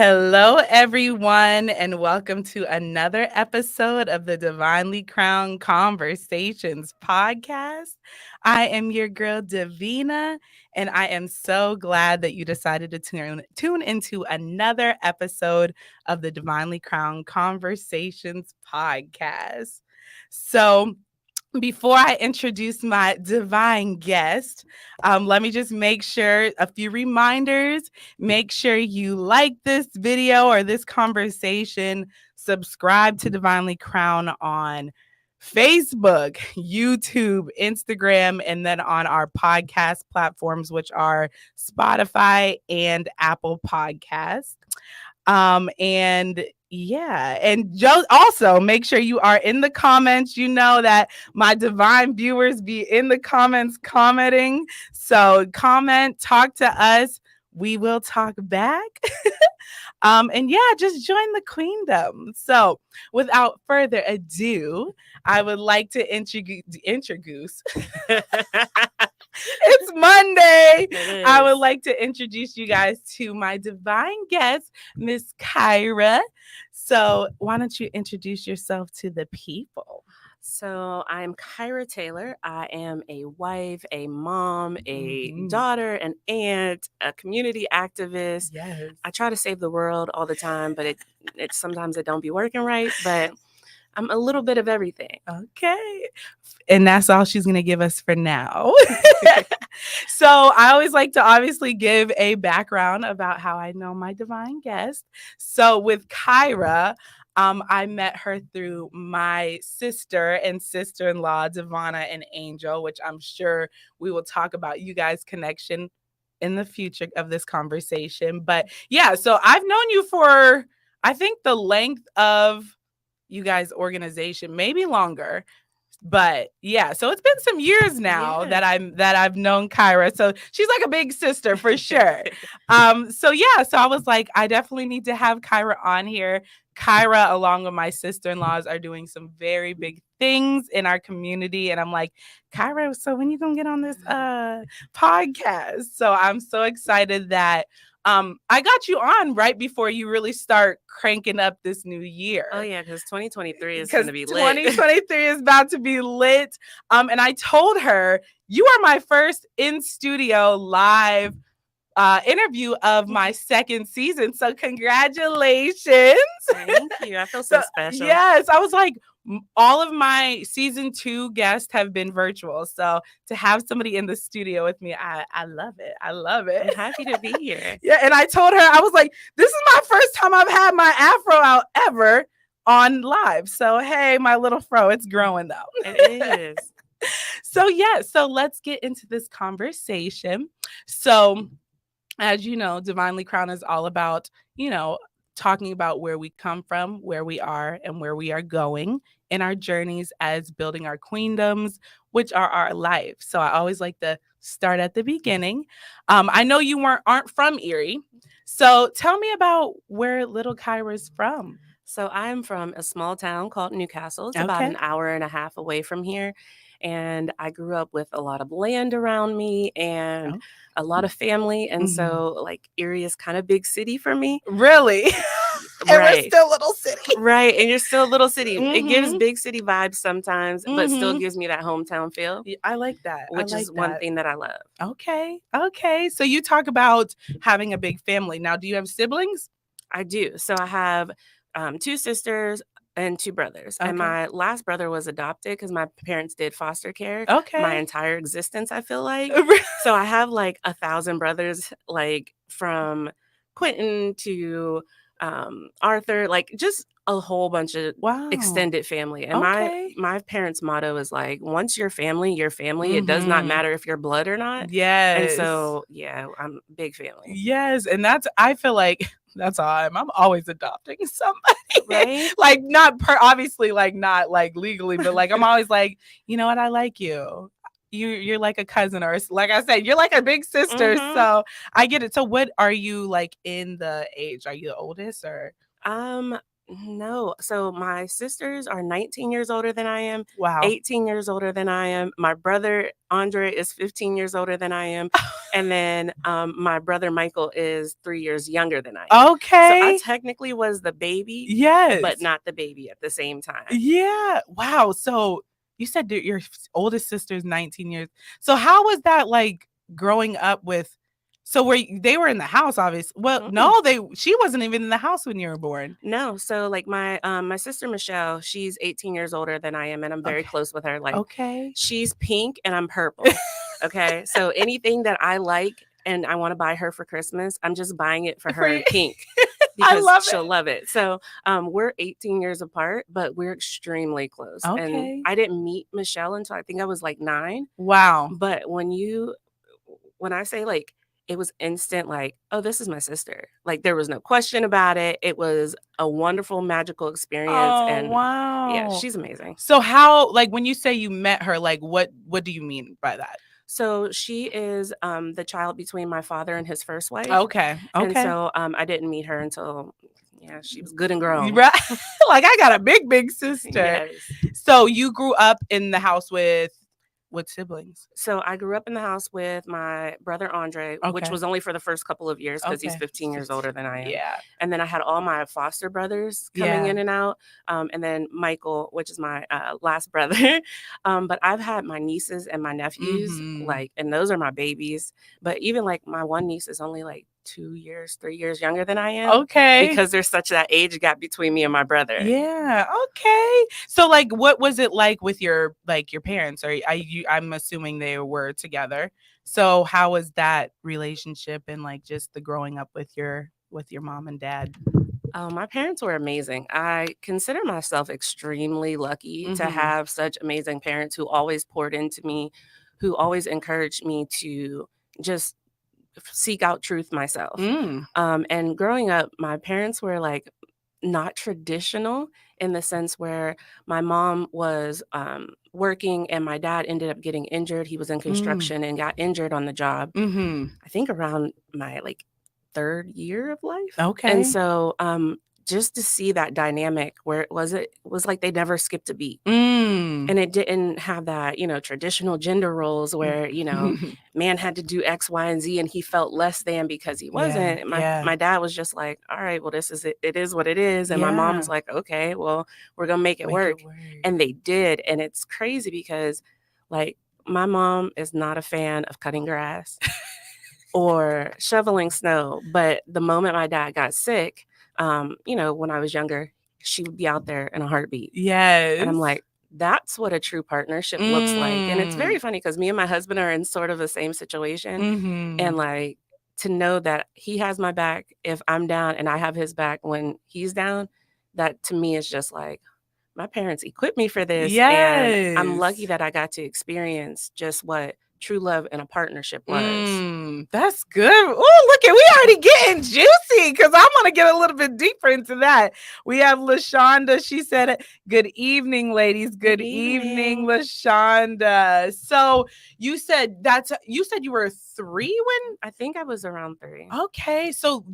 Hello, everyone, and welcome to another episode of the Divinely Crowned Conversations podcast. I am your girl, Davina, and I am so glad that you decided to tune into another episode of the Divinely Crowned Conversations podcast. So, before I introduce my divine guest, let me just make sure a few reminders. Make sure you like this video or this conversation. Subscribe to Divinely Crown on Facebook, YouTube, Instagram, and then on our podcast platforms, which are Spotify and Apple Podcasts. And yeah, and also make sure you are in the comments. You know that my divine viewers be in the comments commenting. So comment, talk to us. We will talk back. And yeah, just join the queendom. So without further ado, I would like to introduce. It's Monday. I would like to introduce you guys to my divine guest, Miss Kyra. So why don't you introduce yourself to the people? So I'm Kyra Taylor. I am a wife, a mom, a daughter, an aunt, a community activist. Yes. I try to save the world all the time, but it sometimes it don't be working right. But I'm a little bit of everything. Okay. And that's all she's going to give us for now. So I always like to obviously give a background about how I know my divine guest. So with Kyra, I met her through my sister and sister-in-law, Devonna and Angel, which I'm sure we will talk about you guys' connection in the future of this conversation. But yeah, so I've known you for, I think, the length of you guys' organization, maybe longer. But yeah, so it's been some years now that I've known Kyra. So she's like a big sister for sure. So I was like, I definitely need to have Kyra on here. Kyra, along with my sister-in-laws, are doing some very big things in our community. And I'm like, Kyra, so when you gonna get on this podcast? So I'm so excited that I got you on right before you really start cranking up this new year. Oh yeah, because 2023 is going to be lit. 2023 is about to be lit. And I told her, you are my first in studio live interview of my second season. So congratulations. Thank you. I feel so special. Yes, I was like, all of my season 2 guests have been virtual. So to have somebody in the studio with me, I love it. I love it. I'm happy to be here. Yeah. And I told her, I was like, this is my first time I've had my afro out ever on live. So, hey, my little fro, it's growing though. It is. So let's get into this conversation. So as you know, Divinely Crowned is all about, talking about where we come from, where we are, and where we are going in our journeys as building our queendoms, which are our life. So I always like to start at the beginning. I know you aren't from Erie. So tell me about where little Kyra's from. So I'm from a small town called Newcastle. It's about an hour and a half away from here. And I grew up with a lot of land around me and a lot of family. And so like Erie is kind of big city for me. Really? And we're still a little city. Right. And you're still a little city. It gives big city vibes sometimes, but still gives me that hometown feel. I like that. Which is one thing that I love. Okay. So you talk about having a big family. Now, do you have siblings? I do. So I have 2 sisters and 2 brothers. And my last brother was adopted because my parents did foster care my entire existence, I feel like. So I have like 1,000 brothers, like from Quentin to Arthur, like just a whole bunch of extended family. And my parents' motto is like, once you're family, it does not matter if you're blood or not. Yes. And so, yeah, I'm big family. Yes. And I feel like that's how I'm always adopting somebody. Right? Like obviously like not like legally, but like I'm always like, you know what? I like you. You're like a cousin, or like I said, you're like a big sister. So I get it. So what are you like in the age? Are you the oldest or? No. So my sisters are 19 years older than I am. Wow. 18 years older than I am. My brother Andre is 15 years older than I am. And then my brother Michael is 3 years younger than I am. Okay. So I technically was the baby, yes, but not the baby at the same time. Yeah. Wow. So you said that your oldest sister's 19 years. So how was that like growing up with? So they were in the house, obviously. Well, no, she wasn't even in the house when you were born. No. So like my sister Michelle, she's 18 years older than I am, and I'm very close with her. Like, she's pink and I'm purple. Okay. So anything that I like and I want to buy her for Christmas, I'm just buying it for her in pink. Because she'll love it. So we're 18 years apart, but we're extremely close. And I didn't meet Michelle until I think I was like 9. Wow. But when I say like, it was instant, like, oh, this is my sister. Like, there was no question about it. It was a wonderful, magical experience. Oh, and wow. Yeah, she's amazing. So how, like, when you say you met her, like, what do you mean by that? So she is the child between my father and his first wife. Okay. And so I didn't meet her until, she was good and grown. Right. Like, I got a big sister. Yes. So you grew up in the house with siblings? So I grew up in the house with my brother Andre, which was only for the first couple of years because he's 15 years older than I am. Yeah. And then I had all my foster brothers coming in and out. And then Michael, which is my last brother. But I've had my nieces and my nephews, like, and those are my babies. But even like my one niece is only like 3 years younger than I am. Okay. Because there's such that age gap between me and my brother. Yeah. Okay. So like, what was it like with your parents? Or I'm assuming they were together. So how was that relationship and like just the growing up with your mom and dad? Oh, my parents were amazing. I consider myself extremely lucky to have such amazing parents who always poured into me, who always encouraged me to just seek out truth myself. And growing up, my parents were like not traditional in the sense where my mom was working and my dad ended up getting injured. He was in construction and got injured on the job. I think around my like 3rd year of life. Okay. And so just to see that dynamic where it was like they never skipped a beat. And it didn't have that, traditional gender roles where, man had to do X, Y, and Z and he felt less than because he wasn't. My dad was just like, all right, well, this is it. It is what it is. And my mom was like, okay, well, we're going to make it work. And they did. And it's crazy because like my mom is not a fan of cutting grass or shoveling snow. But the moment my dad got sick, when I was younger, she would be out there in a heartbeat. Yes. And I'm like, that's what a true partnership looks like. And it's very funny because me and my husband are in sort of the same situation. And like to know that he has my back if I'm down and I have his back when he's down, that to me is just like, my parents equipped me for this. And I'm lucky that I got to experience just what true love and a partnership was. That's good. Oh, look at, we already getting juicy because I want to get a little bit deeper into that. We have LaShonda. She said, good evening, ladies. Good evening, LaShonda. So you said you were 3 when? I think I was around 3. Okay. So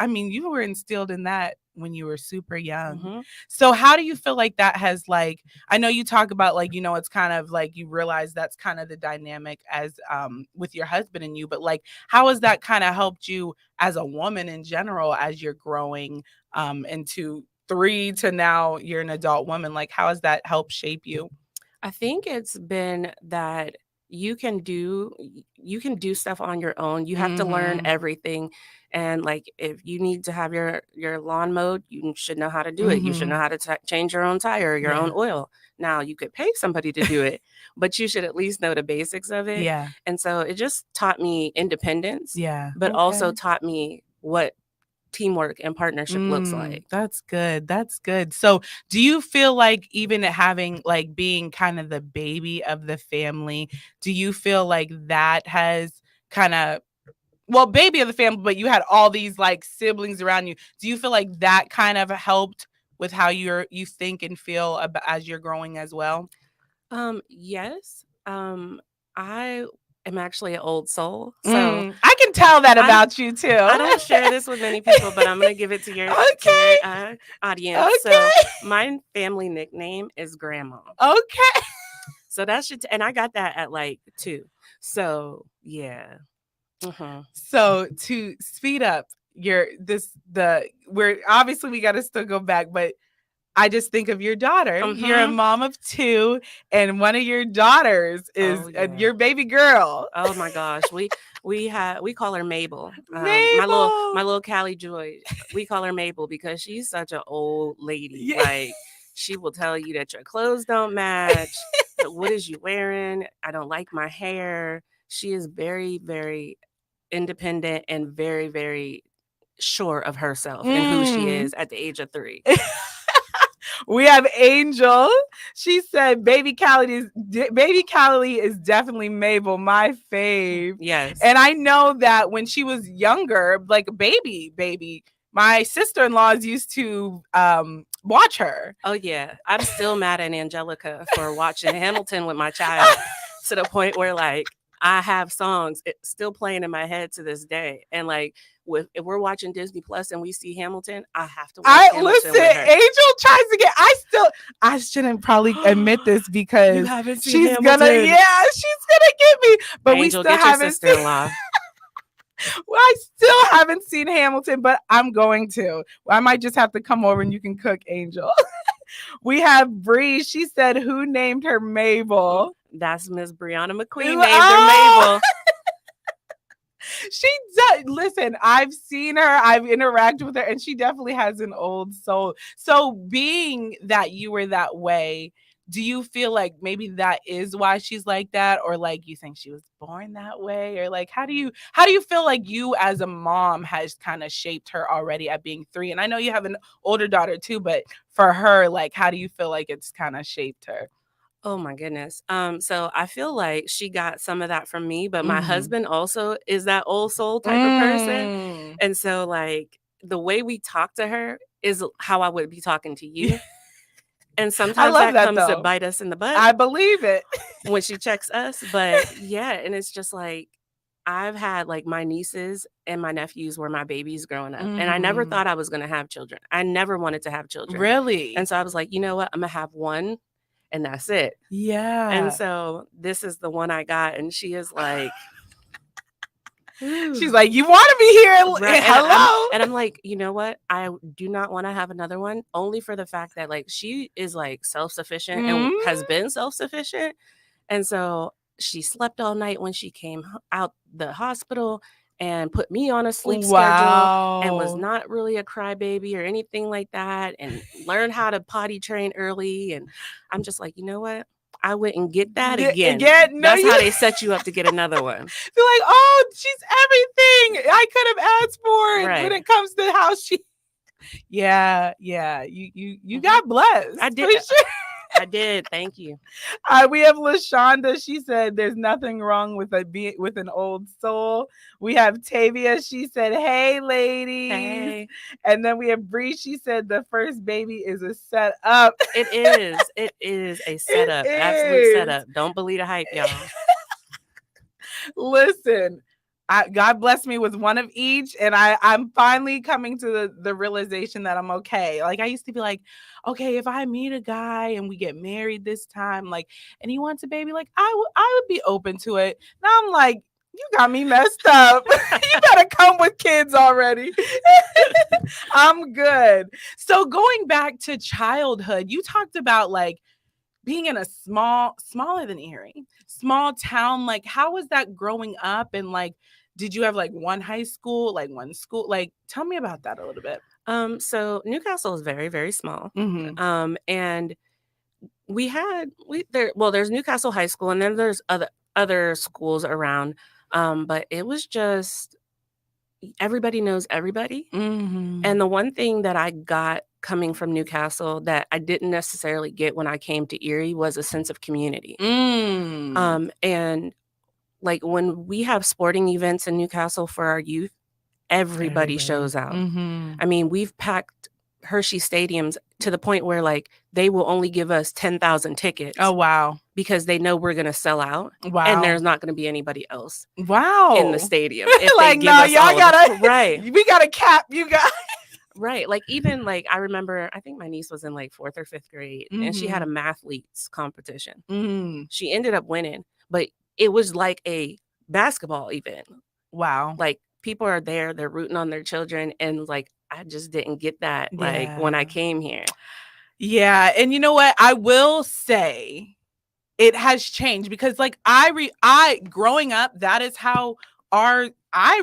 you were instilled in that when you were super young. So how do you feel like that has like, I know you talk about like, it's kind of like you realize that's kind of the dynamic as with your husband and you, but like, how has that kind of helped you as a woman in general, as you're growing into 3 to now you're an adult woman? Like, how has that helped shape you? I think it's been that you can do stuff on your own. You have to learn everything. And like if you need to have your lawn mowed, you should know how to do it. You should know how to change your own tire, your own oil. Now you could pay somebody to do it, but you should at least know the basics of it. Yeah. And so it just taught me independence. Yeah. But also taught me what teamwork and partnership looks like. That's good. That's good. So do you feel like even having like being kind of the baby of the family, do you feel like that has kind of, well, baby of the family, but you had all these like siblings around you. Do you feel like that kind of helped with how you think and feel about as you're growing as well? Yes. I am actually an old soul. So I can tell that about you too. I don't share this with many people, but I'm going to give it to your, audience. Okay. So my family nickname is Grandma. Okay. So that should, and I got that at like 2. So yeah. Mm-hmm. So to speed up we're obviously we got to still go back, but I just think of your daughter. Mm-hmm. You're a mom of 2, and one of your daughters is your baby girl. Oh my gosh, we call her Mabel. Mabel. My little Callie Joy. We call her Mabel because she's such an old lady. Yeah. Like she will tell you that your clothes don't match. What is you wearing? I don't like my hair. She is very, very independent and very, very sure of herself and who she is at the age of 3. We have Angel. She said, "Baby Callie is definitely Mabel, my fave." Yes, and I know that when she was younger, like baby, my sister-in-laws used to watch her. Oh yeah, I'm still mad at Angelica for watching Hamilton with my child to the point where like I have songs still playing in my head to this day, and like. If we're watching Disney Plus and we see Hamilton, I have to watch Hamilton listen, with her. Angel tries to get. I shouldn't probably admit this because you haven't seen she's Hamilton. She's gonna get me. But Angel, we still haven't seen. Well, I still haven't seen Hamilton, but I'm going to. I might just have to come over and you can cook, Angel. We have Bree. She said, "Who named her Mabel?" That's Miss Brianna McQueen named her Mabel. She does. Listen, I've seen her, I've interacted with her, and she definitely has an old soul. So being that you were that way, do you feel like maybe that is why she's like that, or like you think she was born that way, or like how do you feel like you as a mom has kind of shaped her already at being 3? And I know you have an older daughter too, but for her, like how do you feel like it's kind of shaped her? Oh my goodness. So I feel like she got some of that from me, but my husband also is that old soul type of person. And so like the way we talk to her is how I would be talking to you. And sometimes that comes to bite us in the butt. I believe it. When she checks us. But yeah, and it's just like I've had like my nieces and my nephews were my babies growing up. And I never thought I was going to have children. I never wanted to have children. Really? And so I was like, you know what? I'm going to have one. And that's it. Yeah. And so this is the one I got. And she is like, she's like, you want to be here? Right. Hello. And I'm like, you know what? I do not want to have another one, only for the fact that like she is like self-sufficient and has been self-sufficient. And so she slept all night when she came out the hospital and put me on a sleep schedule and was not really a crybaby or anything like that, and learned how to potty train early. And I'm just like, you know what? I wouldn't get that again. No, that's how they set you up to get another one. They're like, oh, she's everything I could have asked for when it comes to how she. Yeah. You got blessed. I did. Sure. I did. Thank you. We have LaShonda. She said there's nothing wrong with an old soul. We have Tavia. She said, hey, ladies. Hey. And then we have Bree. She said the first baby is a setup. It is. It is a setup. Absolute setup. Don't believe the hype, y'all. Listen. God bless me with one of each, and I'm finally coming to the realization that I'm okay. Like I used to be like, okay, if I meet a guy and we get married this time, like, and he wants a baby, like I would be open to it. Now I'm like, you got me messed up. You better come with kids already. I'm good. So going back to childhood, you talked about like being in a smaller than Erie, small town. Like, how was that growing up? And like, did you have like one high school, like one school? Like, tell me about that a little bit. So Newcastle is very, very small. And there's Newcastle High School, and then there's other schools around. But it was just everybody knows everybody. And the one thing that I got coming from Newcastle that I didn't necessarily get when I came to Erie was a sense of community. And like when we have sporting events in Newcastle for our youth, everybody shows out. I mean, we've packed Hershey stadiums to the point where like they will only give us 10,000 tickets. Oh, wow. Because they know we're going to sell out. Wow. And there's not going to be anybody else. Wow. In the stadium. If like, they give us y'all gotta, right. We got to cap you guys. Right. Like, even like, I remember, I think my niece was in like 4th or 5th grade and she had a mathletes competition. She ended up winning, but it was like a basketball event. Wow. Like, people are there, they're rooting on their children. And like, I just didn't get that like when I came here. Yeah. And you know what? I will say it has changed because like I growing up, that is how I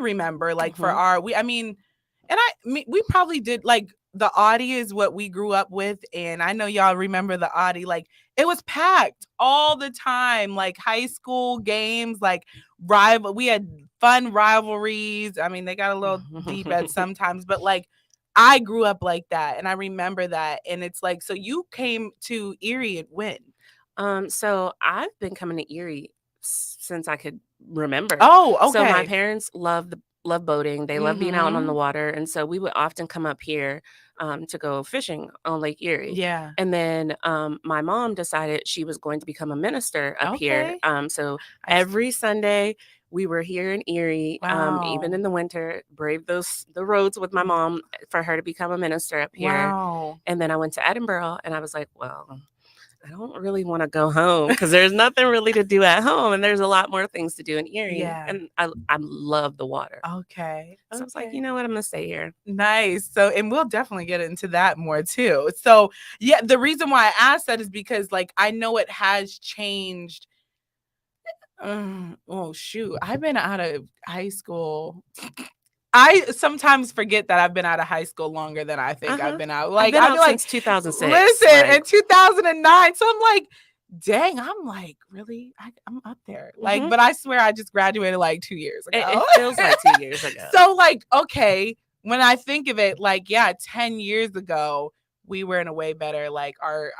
remember like for we probably did like the Audi is what we grew up with. And I know y'all remember the Audi, like it was packed all the time, like high school games, like we had fun rivalries. I mean, they got a little deep at sometimes, but like I grew up like that. And I remember that. And it's like, so you came to Erie and when? So I've been coming to Erie since I could remember. Oh, okay. So my parents love boating. They love being out on the water. And so we would often come up here to go fishing on Lake Erie. Yeah. And then my mom decided she was going to become a minister up here. So every Sunday we were here in Erie, even in the winter, braved the roads with my mom for her to become a minister up here. Wow. And then I went to Edinburgh and I was like, well, I don't really want to go home because there's nothing really to do at home. And there's a lot more things to do in Erie. Yeah. And I love the water. Okay. So I was like, you know what? I'm going to stay here. Nice. So, and we'll definitely get into that more too. So yeah, the reason why I asked that is because like, I know it has changed. Oh shoot. I've been out of high school. I sometimes forget that I've been out of high school longer than I think I've been out. Like I've been out since 2006. Listen, in 2009. So I'm like, dang, I'm like, really? I'm up there. Like, but I swear I just graduated like 2 years ago. It feels like 2 years ago. So like, okay, when I think of it, like, yeah, 10 years ago, we were in a way better, like our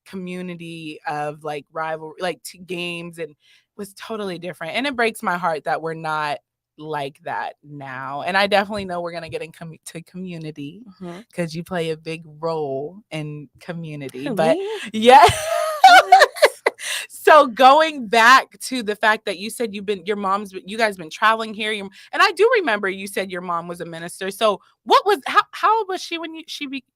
community of like rivalry, like games, and was totally different. And it breaks my heart that we're not like that now. And I definitely know we're going to get into community because you play a big role in community. But yeah. So going back to the fact that you said you guys been traveling here, and I do remember you said your mom was a minister. So how old was she when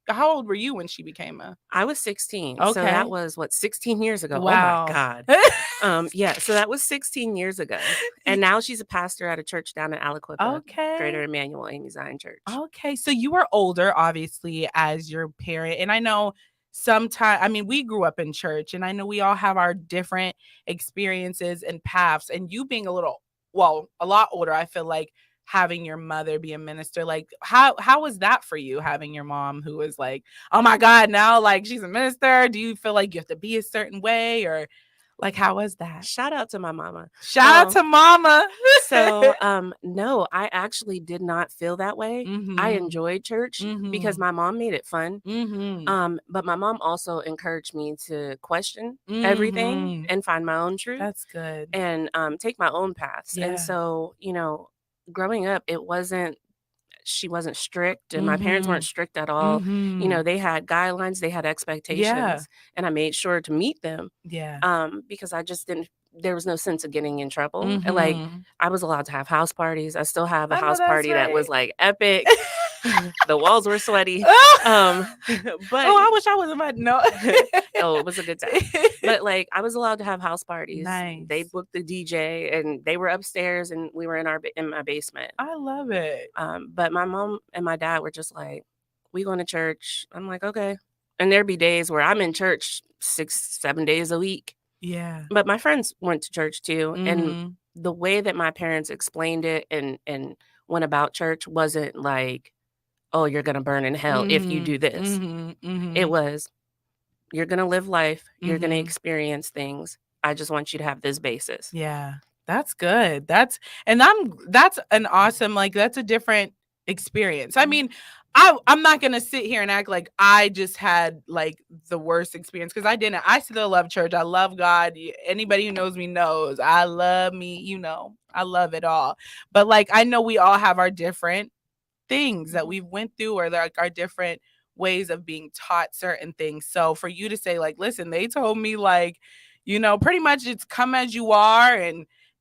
how old were you when she became I was 16. Okay. So that was 16 years ago. Wow. Oh my God. Yeah. So that was 16 years ago. And now she's a pastor at a church down in Aliquippa. Okay. Greater Emmanuel Amy Zion Church. Okay. So you were older, obviously, as your parent. And I know sometimes, I mean, we grew up in church, and I know we all have our different experiences and paths. And you being a lot older, I feel like having your mother be a minister, like how was that for you, having your mom who was like, oh my God, now like she's a minister? Do you feel like you have to be a certain way, or like how was that? Shout out to my mama. Shout out to mama. So no, I actually did not feel that way. I enjoyed church because my mom made it fun. But my mom also encouraged me to question everything and find my own truth. That's good. And take my own paths. And so, growing up, she wasn't strict, and my parents weren't strict at all. They had guidelines, they had expectations, and I made sure to meet them. Because I just there was no sense of getting in trouble. And like, I was allowed to have house parties. I still have a house party that was like epic. The walls were sweaty. But I wish I was invited. No. Oh, it was a good time. But like, I was allowed to have house parties. Nice. They booked the DJ, and they were upstairs, and we were in my basement. I love it. But my mom and my dad were just like, we going to church. I'm like, okay. And there'd be days where I'm in church 6-7 days a week. Yeah. But my friends went to church too. And the way that my parents explained it and went about church wasn't like, oh, you're going to burn in hell if you do this. It was, you're going to live life. You're going to experience things. I just want you to have this basis. Yeah, that's good. That's an awesome, like, that's a different experience. I mean, I'm not going to sit here and act like I just had like the worst experience, because I didn't. I still love church. I love God. Anybody who knows me knows I love me, I love it all. But like, I know we all have our different things that we've went through, or like our different ways of being taught certain things. So for you to say like, listen, they told me like, pretty much it's come as you are,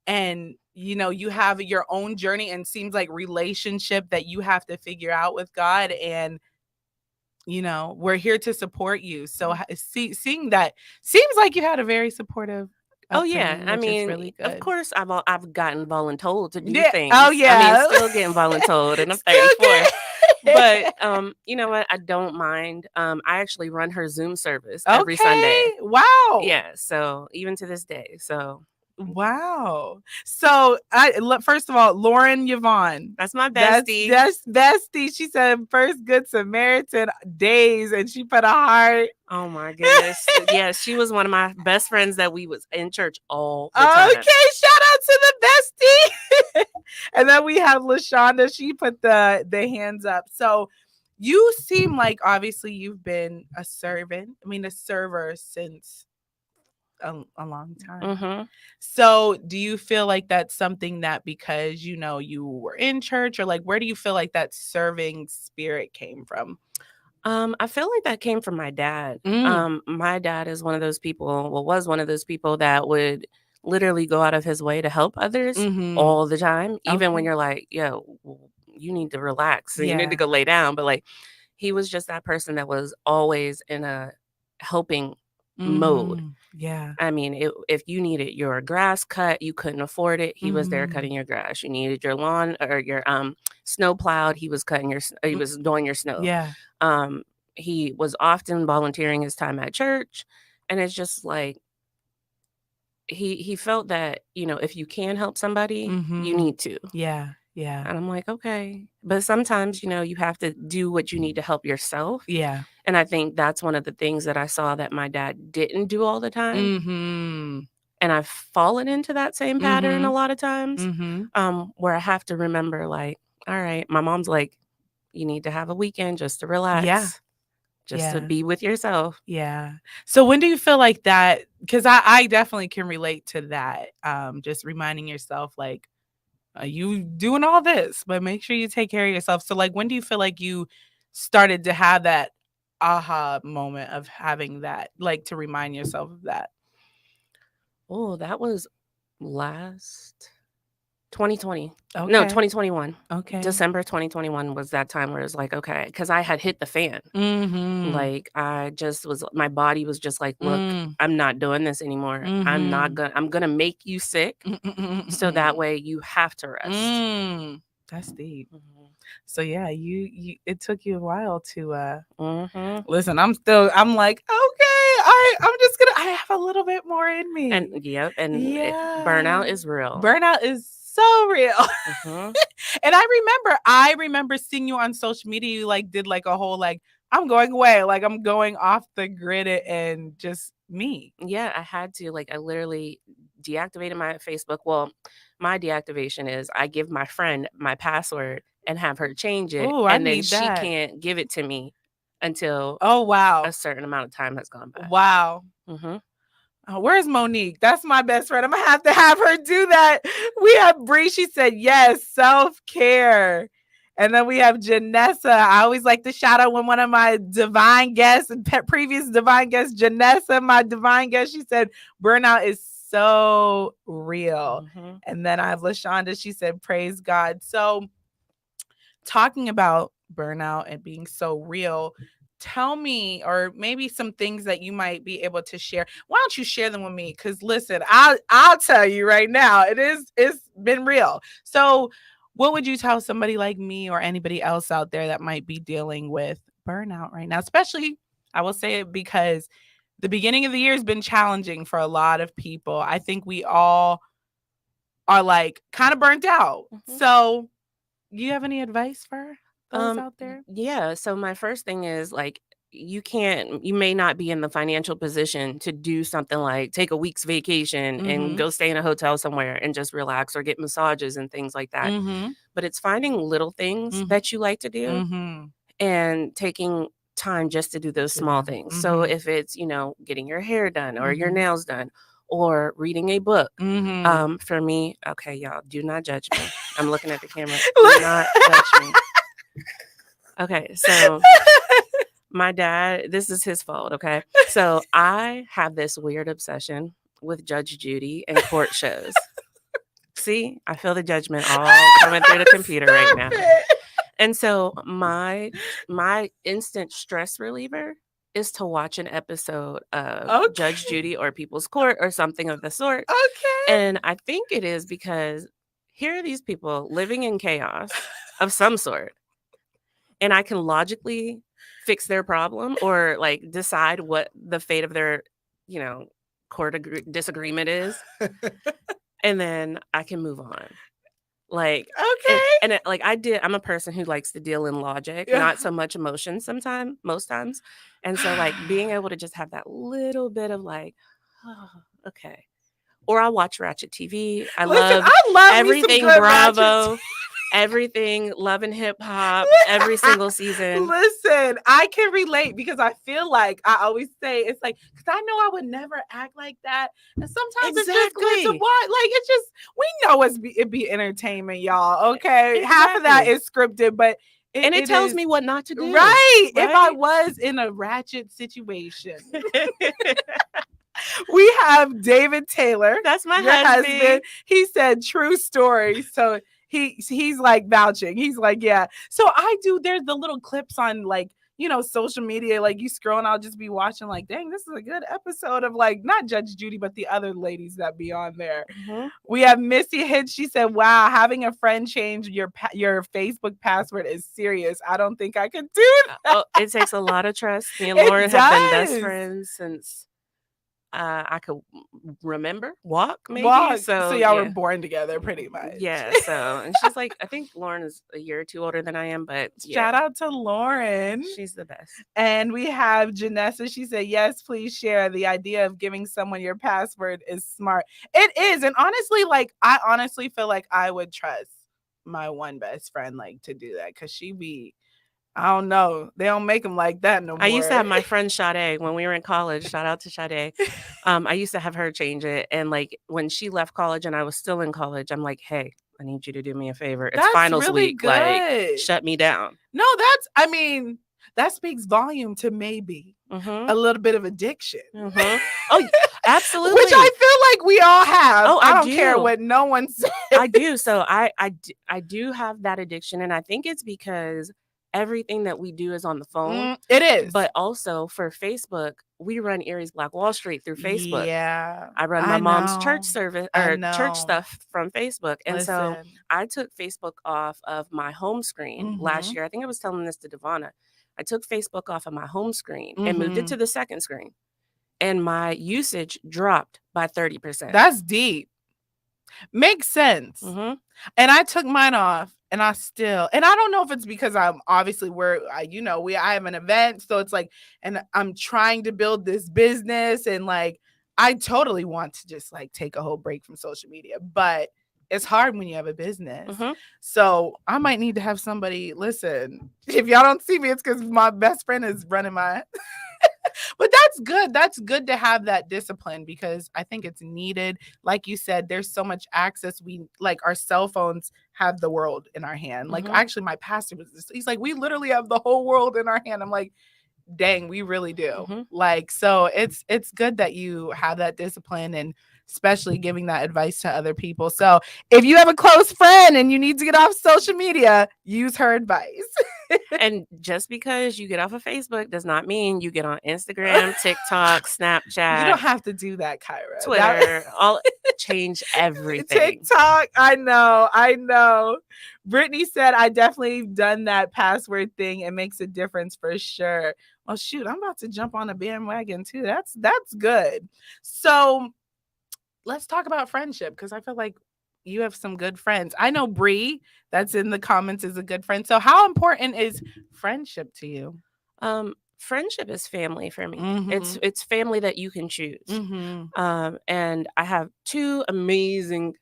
and you have your own journey, and seems like relationship that you have to figure out with God, and we're here to support you. So seeing that, seems like you had a very supportive upbringing, I which is mean, really good. Of course, I've gotten voluntold to do things. Oh yeah. I mean, still getting voluntold, and I'm 34. But you know what? I don't mind. I actually run her Zoom service every Sunday. Wow. Yeah. So even to this day. So. Wow. So first of all, Lauren Yvonne. That's my bestie. That's bestie. She said first Good Samaritan days, and she put a heart. Oh my goodness. Yes, she was one of my best friends that we was in church all the time. Okay, shout out to the bestie. And then we have LaShonda. She put the hands up. So you seem like obviously you've been a server since a long time. Mm-hmm. So do you feel like that's something that because you were in church, or like where do you feel like that serving spirit came from? I feel like that came from my dad. My dad is one of those people, was one of those people that would literally go out of his way to help others all the time, even when you're like, yo, you need to relax, you need to go lay down. But like, he was just that person that was always in a helping mode. Yeah. I mean, if you needed your grass cut, you couldn't afford it, he was there cutting your grass. You needed your lawn or your snow plowed, he was he was doing your snow. Yeah. He was often volunteering his time at church, and it's just like he felt that, if you can help somebody, you need to. Yeah. Yeah. And I'm like, okay. But sometimes, you have to do what you need to help yourself. Yeah. And I think that's one of the things that I saw that my dad didn't do all the time. And I've fallen into that same pattern a lot of times, where I have to remember, like, all right, my mom's like, you need to have a weekend just to relax. Yeah. Just to be with yourself. Yeah. So when do you feel like that? Because I definitely can relate to that. Just reminding yourself, like, you doing all this, but make sure you take care of yourself. So like, when do you feel like you started to have that aha moment of having that, like, to remind yourself of that? Oh, that was last 2020. Okay. No, 2021. Okay. December 2021 was that time where it was like, okay, because I had hit the fan. Like, I just was, my body was just like, look, I'm not doing this anymore. I'm gonna make you sick. So that way you have to rest. That's deep. So yeah, you it took you a while to listen. I'm like, okay, I have a little bit more in me. And burnout is real. Burnout is so real. And I remember seeing you on social media. You like did like a whole like, I'm going away, like I'm going off the grid and just me. Yeah, I had to, like, I literally deactivated my Facebook. Well, my deactivation is I give my friend my password and have her change it. Ooh, and then she can't give it to me until a certain amount of time has gone by. Wow. Where's Monique? That's my best friend. I'm gonna have to have her do that. We have Bree. She said yes, self-care. And then we have Janessa. I always like to shout out when one of my divine guests and previous divine guests, Janessa, my divine guest, she said burnout is so real. And then I have LaShonda. She said praise God. So talking about burnout and being so real, tell me, or maybe some things that you might be able to share. Why don't you share them with me? Because listen, I'll tell you right now, it's been real. So what would you tell somebody like me or anybody else out there that might be dealing with burnout right now? Especially, I will say it because the beginning of the year has been challenging for a lot of people. I think we all are like kind of burnt out. So you have any advice for those out there? Yeah. So my first thing is, like, you may not be in the financial position to do something like take a week's vacation and go stay in a hotel somewhere and just relax or get massages and things like that. But it's finding little things that you like to do and taking time just to do those small things. So if it's, getting your hair done or your nails done or reading a book, for me, okay, y'all, do not judge me. I'm looking at the camera. Do not judge me. Okay, so my dad, this is his fault, okay? So I have this weird obsession with Judge Judy and court shows. See, I feel the judgment all coming through the computer right now. And so my instant stress reliever is to watch an episode of Judge Judy or People's Court or something of the sort. Okay. And I think it is because here are these people living in chaos of some sort. And I can logically fix their problem or like decide what the fate of their, court disagreement is. And then I can move on. Like, okay. And like I'm a person who likes to deal in logic, not so much emotion most times. And so like being able to just have that little bit of like, oh, okay. Or I watch Ratchet TV. I love everything Bravo, everything Love and Hip Hop, every single season. Listen, I can relate because I feel like I always say it's like, because I know I would never act like that. And sometimes it's just good to watch. Like, it's just, we know it be entertainment, y'all. Okay. Exactly. Half of that is scripted, but it tells me what not to do. Right. If I was in a ratchet situation. We have David Taylor. That's my husband. He said true story. So he's like vouching. He's like, yeah. So there's the little clips on like, social media, like you scroll and I'll just be watching like, dang, this is a good episode of like, not Judge Judy, but the other ladies that be on there. Mm-hmm. We have Missy Hitch. She said, wow, having a friend change your Facebook password is serious. I don't think I could do that. Oh, it takes a lot of trust. Me and Lauren have been best friends since I could remember walk. So y'all were born together pretty much. Yeah. So, and she's like, I think Lauren is a year or two older than I am, but shout out to Lauren. She's the best. And we have Janessa. She said, yes, please share. The idea of giving someone your password is smart. It is. And honestly, like, I honestly feel like I would trust my one best friend, like, to do that. Cause I don't know. They don't make them like that no more. I used to have my friend Sade when we were in college. Shout out to Sade. I used to have her change it. And like when she left college and I was still in college, I'm like, hey, I need you to do me a favor. It's finals really week. Good. Like, shut me down. No, that speaks volume to maybe a little bit of addiction. Mm-hmm. Oh, absolutely. Which I feel like we all have. Oh, I don't care what no one says. I do. So I do have that addiction. And I think it's because everything that we do is on the phone. It is. But also for Facebook, we run Erie's Black Wall Street through Facebook. Yeah. I run my mom's church service or church stuff from Facebook. And so I took Facebook off of my home screen last year. I think I was telling this to Devonna. I took Facebook off of my home screen and moved it to the second screen. And my usage dropped by 30%. That's deep. Makes sense. And I took mine off. And I don't know if it's because I'm obviously I have an event. So it's like, and I'm trying to build this business and like, I totally want to just like take a whole break from social media, but it's hard when you have a business. So I might need to have somebody listen. If y'all don't see me, it's because my best friend is running my, but that's good. That's good to have that discipline because I think it's needed. Like you said, there's so much access. Our cell phones have the world in our hand. Like actually my pastor he's like, we literally have the whole world in our hand. I'm like, dang, we really do. Like, so it's good that you have that discipline and especially giving that advice to other people. So if you have a close friend and you need to get off social media, use her advice. And just because you get off of Facebook does not mean you get on Instagram, TikTok, Snapchat. You don't have to do that, Kyra. Twitter, all change everything. TikTok, I know. Brittany said, I definitely done that password thing. It makes a difference for sure. Well, shoot, I'm about to jump on a bandwagon too. That's good. So let's talk about friendship because I feel like you have some good friends. I know Bree, that's in the comments, is a good friend. So how important is friendship to you? Friendship is family for me. It's family that you can choose. And I have two amazing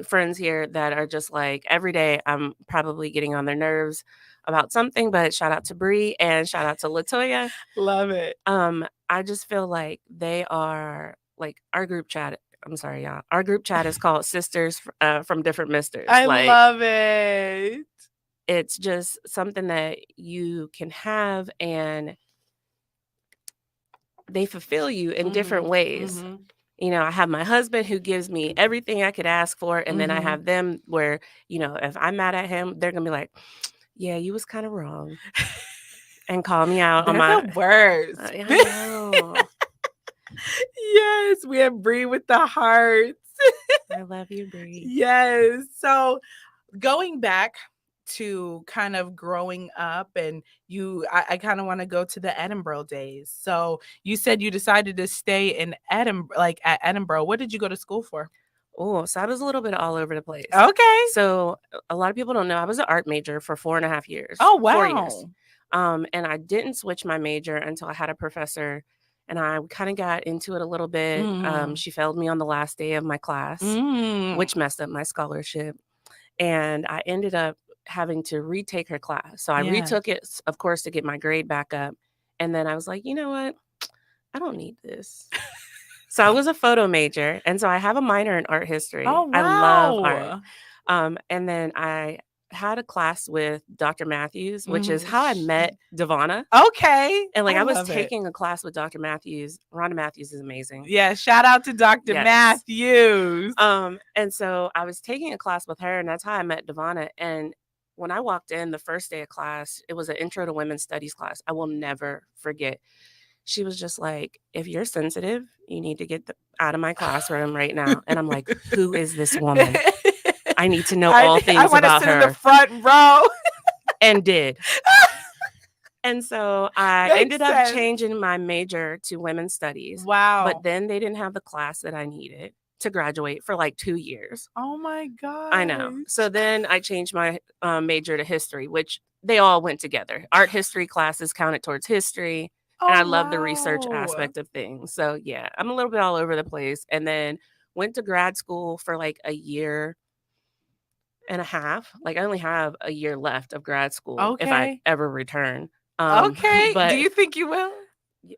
friends here that are just like every day I'm probably getting on their nerves about something, but shout out to Bree and shout out to Latoya. Love it. I just feel like they are like our group chat. I'm sorry, y'all. Our group chat is called Sisters from Different Misters. I love it. It's just something that you can have and they fulfill you in different ways. You know, I have my husband who gives me everything I could ask for. And then I have them where, you know, if I'm mad at him, they're going to be like, yeah, you was kind of wrong. And call me out on my... the worst. I know. Yes, we have Bree with the hearts. I love you, Bree. Yes. So going back to kind of growing up, and I kind of want to go to the Edinburgh days. So you said you decided to stay in Edinburgh, like at Edinburgh. What did you go to school for? Oh, so I was a little bit all over the place. Okay. So a lot of people don't know I was an art major for 4.5 years. Oh, wow. 4 years. And I didn't switch my major until I had a professor, and I kind of got into it a little bit. She failed me on the last day of my class, which messed up my scholarship. And I ended up having to retake her class. So I retook it, of course, to get my grade back up. And then I was like, you know what? I don't need this. So I was a photo major. And so I have a minor in art history. Oh, wow. I love art. And then I had a class with Dr. Matthews, which is how I met Divana. Okay. And like I was taking a class with Dr. Matthews. Rhonda Matthews is amazing. Yeah, shout out to Dr. Matthews. And so I was taking a class with her, and that's how I met Divana. And when I walked in the first day of class, it was an Intro to Women's Studies class. I will never forget. She was just like, if you're sensitive, you need to get out of my classroom right now. And I'm like, who is this woman? I need to know all things about her. I want to sit in the front row. And did. And so I ended up changing my major to women's studies. Wow. But then they didn't have the class that I needed to graduate for like 2 years. Oh my God. I know. So then I changed my major to history, which they all went together. Art history classes counted towards history. And I love the research aspect of things. So yeah, I'm a little bit all over the place. And then went to grad school for like a year and a half. Like I only have a year left of grad school if I ever return. Okay. But do you think you will?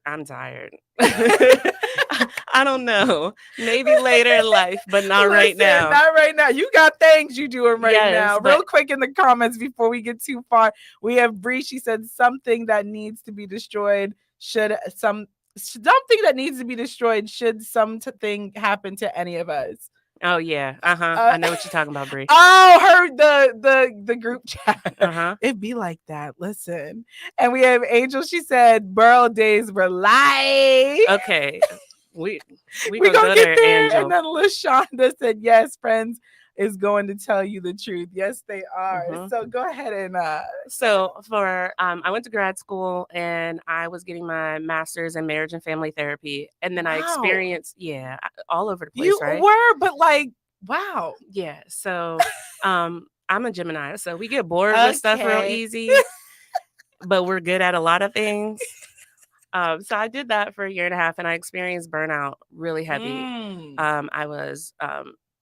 I'm tired. I don't know. Maybe later in life, but not right now. Not right now. You got things you doing right now. Real quick in the comments before we get too far, we have Bree. She said something that needs to be destroyed should something that needs to be destroyed should something happen to any of us. Oh yeah, I know what you're talking about, Bree. Oh, heard the group chat. It'd be like that. Listen, and we have Angel. She said, "Burl days were life." Okay, we gonna go there, Angel. And then LaShonda said, "Yes, friends is going to tell you the truth." Yes, they are. So go ahead and so for I went to grad school and I was getting my master's in marriage and family therapy, and then I experienced all over the place. You right? were, but like wow. Yeah. So I'm a Gemini, so we get bored with stuff real easy, but we're good at a lot of things. So I did that for a year and a half, and I experienced burnout really heavy. I was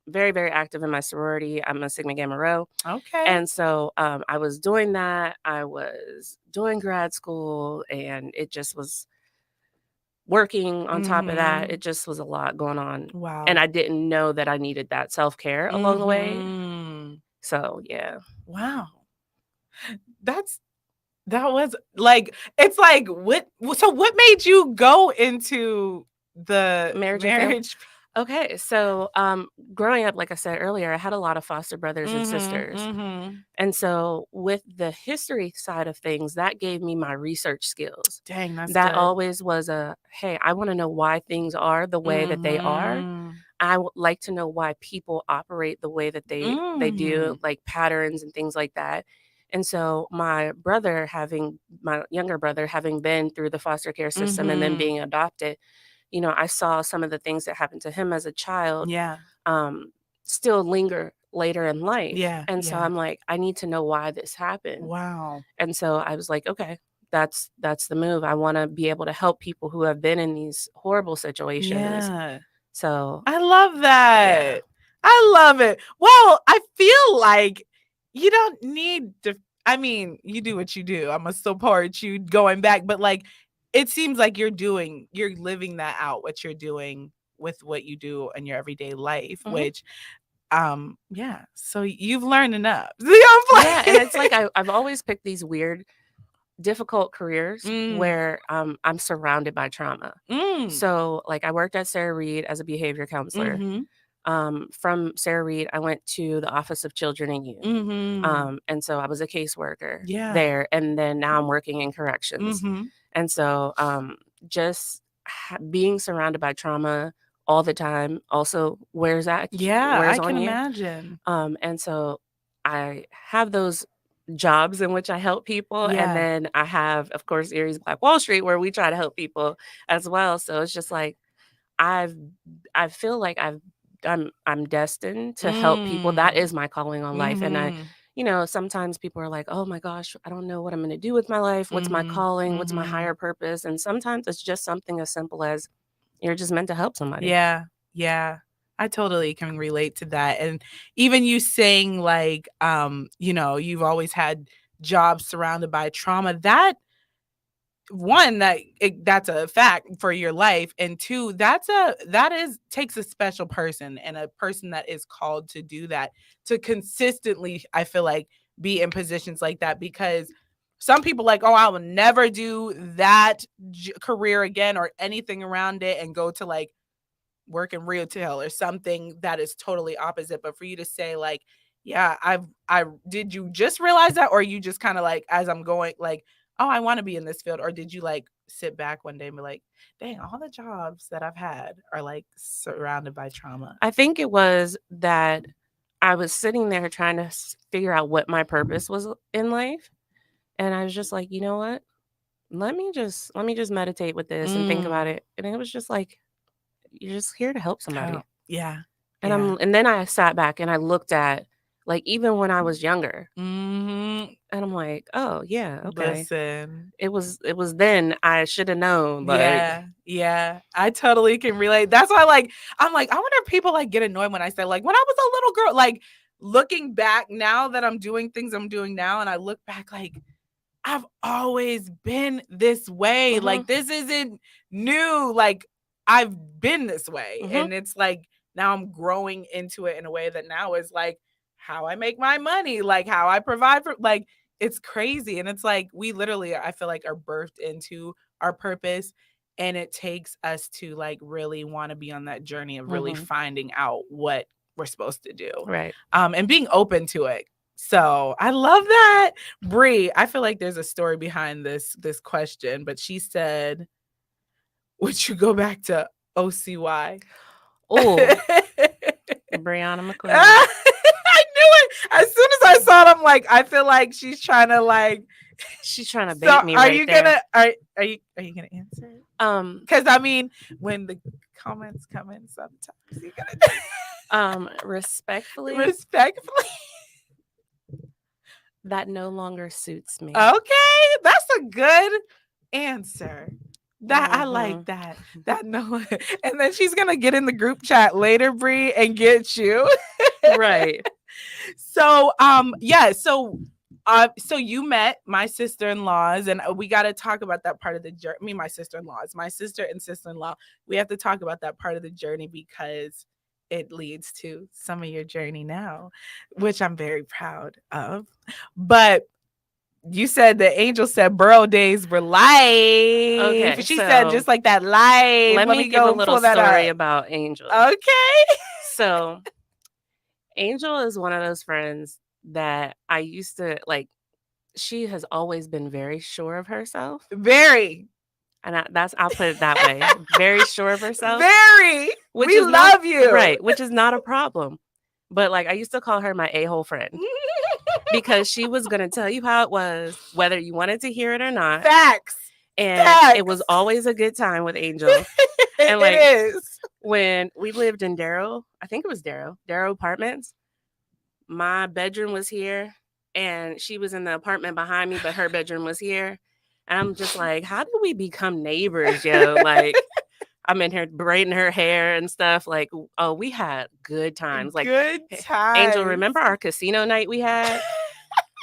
very, very active in my sorority. I'm a Sigma Gamma Rho. Okay. And so I was doing that. I was doing grad school, and it just was working on top of that. It just was a lot going on. Wow. And I didn't know that I needed that self-care along the way. So, yeah. Wow. That was like, it's like, what made you go into the marriage? Okay, so growing up, like I said earlier, I had a lot of foster brothers and sisters. And so with the history side of things, that gave me my research skills. Dang, that's that good. Always was hey, I want to know why things are the way that they are. I would like to know why people operate the way that they do, like patterns and things like that. And so my younger brother, having been through the foster care system and then being adopted, you know, I saw some of the things that happened to him as a child still linger later in life. And so I'm like, I need to know why this happened. Wow. And so I was like, okay, that's the move. I want to be able to help people who have been in these horrible situations. Yeah. So I love that. Yeah. I love it. Well, I feel like you don't need to, I mean, you do what you do. I'm going to support you going back, but like, it seems like you're living that out, what you're doing with what you do in your everyday life, which, so you've learned enough. Yeah, and it's like I've always picked these weird difficult careers where I'm surrounded by trauma. So like I worked at Sarah Reed as a behavior counselor. From Sarah Reed, I went to the Office of Children and Youth. And so I was a caseworker there. And then now I'm working in corrections. And so just being surrounded by trauma all the time also wears on you. I can imagine. And so I have those jobs in which I help people. And then I have, of course, Erie's Black Wall Street, where we try to help people as well. So it's just like I feel like I'm destined to help people. That is my calling on life. And I, sometimes people are like, oh my gosh, I don't know what I'm going to do with my life. What's my calling? What's my higher purpose? And sometimes it's just something as simple as you're just meant to help somebody. Yeah. I totally can relate to that. And even you saying like, you've always had jobs surrounded by trauma, that one, that's a fact for your life. And two, takes a special person and a person that is called to do that, to consistently, I feel like, be in positions like that. Because some people like, oh, I will never do that career again or anything around it, and go to like work in retail or something that is totally opposite. But for you to say like, yeah, did you just realize that, or you just kind of like, as I'm going like, oh, I want to be in this field? Or did you like sit back one day and be like, dang, all the jobs that I've had are like surrounded by trauma? I think it was that I was sitting there trying to figure out what my purpose was in life. And I was just like, you know what? Let me just meditate with this and think about it. And it was just like, you're just here to help somebody. And then I sat back and I looked at like even when I was younger. And I'm like, oh yeah, okay. Listen, it was then I should have known. Like, yeah, I totally can relate. That's why I'm like, I wonder if people like get annoyed when I say like when I was a little girl, like looking back now that I'm doing things I'm doing now, and I look back like I've always been this way. Like this isn't new. Like I've been this way. And it's like now I'm growing into it in a way that now is like how I make my money, like how I provide for, like, it's crazy. And it's like we literally, I feel like, are birthed into our purpose, and it takes us to like really want to be on that journey of really finding out what we're supposed to do, right? And being open to it. So I love that. Bree, I feel like there's a story behind this question, but she said, would you go back to OCY? Oh, Brianna McQueen. I knew it. As soon as I saw it, I'm like, I feel like she's trying to bait me. Are you gonna answer it? Because I mean, when the comments come in, sometimes you gotta respectfully. That no longer suits me. Okay, that's a good answer. That I like that. That no, and then she's gonna get in the group chat later, Bree, and get you. Right. So so you met my sister-in-laws, and we got to talk about that part of the journey. My sister and sister-in-law. We have to talk about that part of the journey because it leads to some of your journey now, which I'm very proud of. But you said the angel said Burrow days were life. Okay, she said just like that life. Let me give a little story about Angel. Okay. So Angel is one of those friends that I used to like. She has always been very sure of herself. Very. And I'll put it that way. Very sure of herself. Very. We love you. Right. Which is not a problem. But like I used to call her my a-hole friend. Because she was going to tell you how it was, whether you wanted to hear it or not. Facts. And it was always a good time with Angel. And like, it is. When we lived in Darrow, I think it was Darrow Apartments, my bedroom was here and she was in the apartment behind me, but her bedroom was here. And I'm just like, how did we become neighbors, yo? Like, I'm in here braiding her hair and stuff. Like, oh, we had good times. Like, good times. Angel, remember our casino night we had?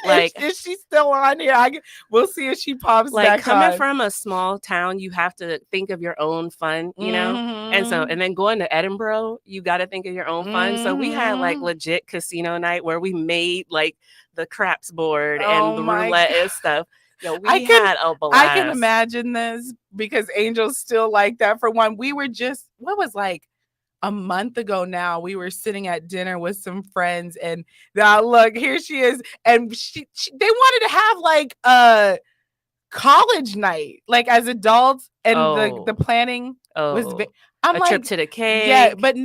Like, is she still on here? We'll see if she pops like, back coming on. from a small town, you have to think of your own fun, you know? And then going to Edinburgh, you got to think of your own fun. So we had like legit casino night where we made like the craps board and the roulette and stuff. Yo, we had a blast. I can imagine this because Angel's still like that. For one, we were just, what was like a month ago now, we were sitting at dinner with some friends, and now look, here she is. And they wanted to have like a college night, like as adults, and the planning was I'm a like, trip to the cake. Yeah, but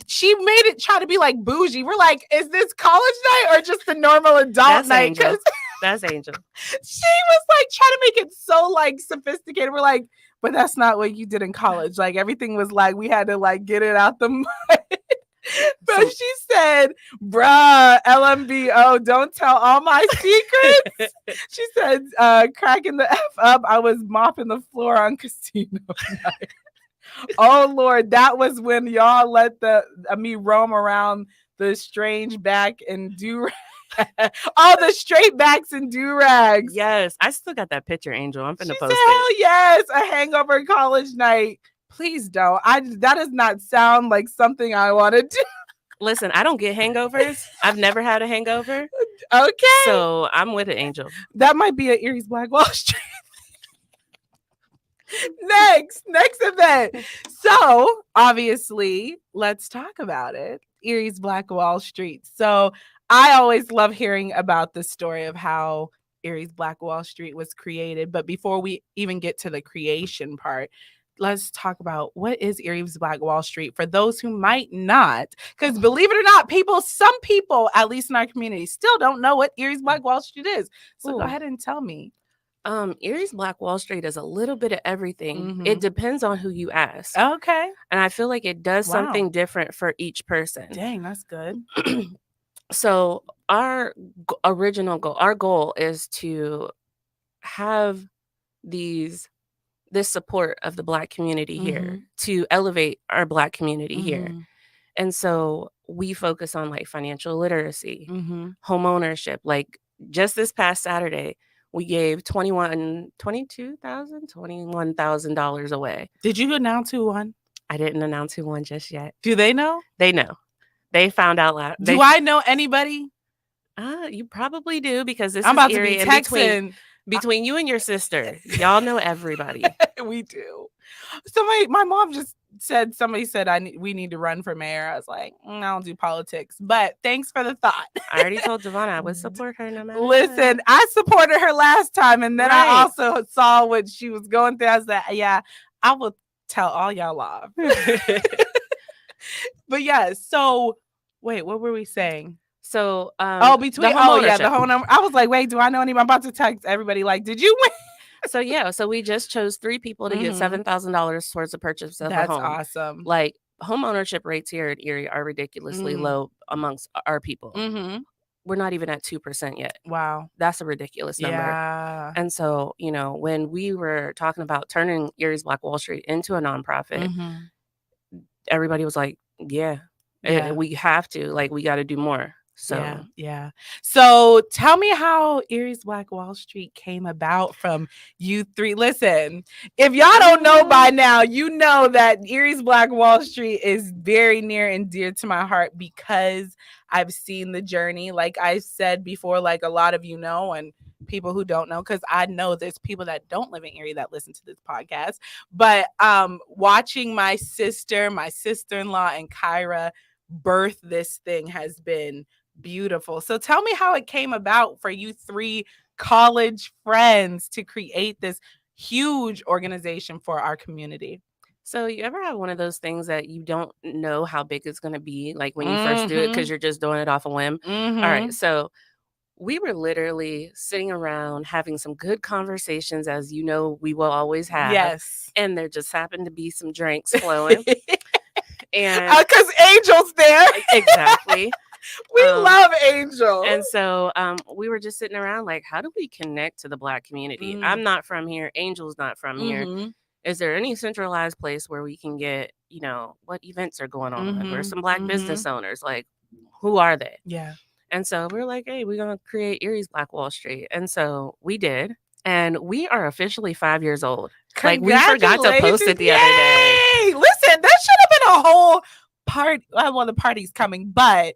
she made it try to be like bougie. We're like, is this college night or just the normal adult night? Angel. That's Angel. She was like trying to make it so like sophisticated. We're like, but that's not what you did in college. Like everything was like, we had to like get it out the mud. But she said, bruh, LMBO, don't tell all my secrets. She said, cracking the F up, I was mopping the floor on casino night. Oh, Lord, that was when y'all let me roam around the strange back and do all the straight backs and do-rags. Yes, I still got that picture, Angel. I'm finna post it. Hell yes, a hangover college night. Please don't. That does not sound like something I want to do. Listen, I don't get hangovers. I've never had a hangover. Okay. So I'm with it, Angel. That might be an Erie's Black Wall Street. Next event. So obviously, let's talk about it. Erie's Black Wall Street. So I always love hearing about the story of how Erie's Black Wall Street was created. But before we even get to the creation part, let's talk about what is Erie's Black Wall Street for those who might not, because believe it or not, some people, at least in our community, still don't know what Erie's Black Wall Street is. So go ahead and tell me. Erie's Black Wall Street is a little bit of everything. Mm-hmm. It depends on who you ask. Okay. And I feel like it does something different for each person. Dang, that's good. So our original goal, our goal is to have this support of the Black community here, to elevate our Black community here. And so we focus on like financial literacy, home ownership. Like just this past Saturday, we gave $21,000 away. Did you announce who won? I didn't announce who won just yet. Do they know? They know. They found out loud. Do I know anybody? You probably do, because this I'm is about to be texting between you and your sister. Y'all know everybody. We do. My mom just said, somebody said we need to run for mayor. I was like, I don't do politics, but thanks for the thought. I already told Devonna I would support her no matter Listen, what. I supported her last time, and then I also saw what she was going through. I was like, yeah, I will tell all y'all off. But yeah, so wait, what were we saying? So the home number. I was like, wait, do I know anybody? I'm about to text everybody like, did you win? So we just chose 3 people to get $7,000 towards the purchase of a home. That's awesome. Like home ownership rates here at Erie are ridiculously low amongst our people. We're not even at 2% yet. Wow. That's a ridiculous number. Yeah. And so, when we were talking about turning Erie's Black Wall Street into a nonprofit, everybody was like, yeah, we have to, like, we got to do more. So yeah. So tell me how Erie's Black Wall Street came about from you 3. Listen, if y'all don't know by now, you know that Erie's Black Wall Street is very near and dear to my heart because I've seen the journey. Like I said before, like a lot of you know, and people who don't know, because I know there's people that don't live in Erie that listen to this podcast. But watching my sister-in-law, and Kyra birth this thing has been beautiful. So tell me how it came about for you 3 college friends to create this huge organization for our community. So you ever have one of those things that you don't know how big it's going to be, like when you first do it, because you're just doing it off a whim? All right. So we were literally sitting around having some good conversations, as you know we will always have. Yes. And there just happened to be some drinks flowing. And because Angel's there. Exactly. We love Angel. And so we were just sitting around like, how do we connect to the Black community? I'm not from here. Angel's not from here. Is there any centralized place where we can get, what events are going on? Or some Black business owners? Like, who are they? Yeah. And so we're like, hey, we're going to create Erie's Black Wall Street. And so we did. And we are officially 5 years old. Like, we forgot to post it the other day. Listen, that should have been a whole party. Well, the party's coming, but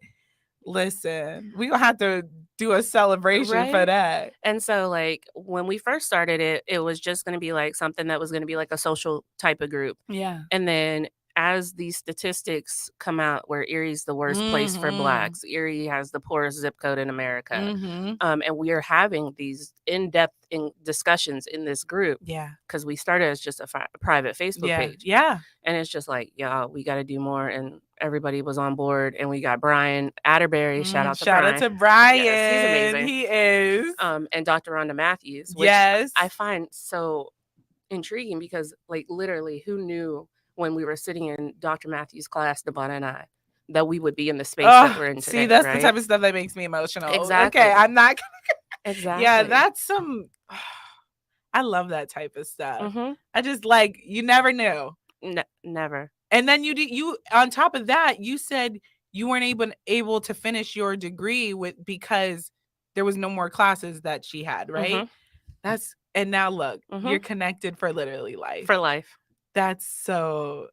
listen, we gonna have to do a celebration for that. And so, like, when we first started it, it was just going to be like something that was going to be like a social type of group. Yeah. And then as these statistics come out where Erie's the worst place for Blacks, Erie has the poorest zip code in America. And we are having these in-depth discussions in this group. Yeah. Because we started as just a private Facebook page. Yeah. And it's just like, y'all, we got to do more. And everybody was on board. And we got Brian Atterbury. Shout out to Brian. Yes, he's amazing. He is. And Dr. Rhonda Matthews, which I find so intriguing because, like, literally, who knew when we were sitting in Dr. Matthews' class, Devonna and I, that we would be in the space that we're in today. See, that's the type of stuff that makes me emotional. Exactly. Okay, I'm not gonna... Exactly. Yeah, that's some... I love that type of stuff. I just, like, you never knew. Never. And then you on top of that, you said you weren't able to finish your degree because there was no more classes that she had, right? And now look, you're connected for literally life. For life. That's so,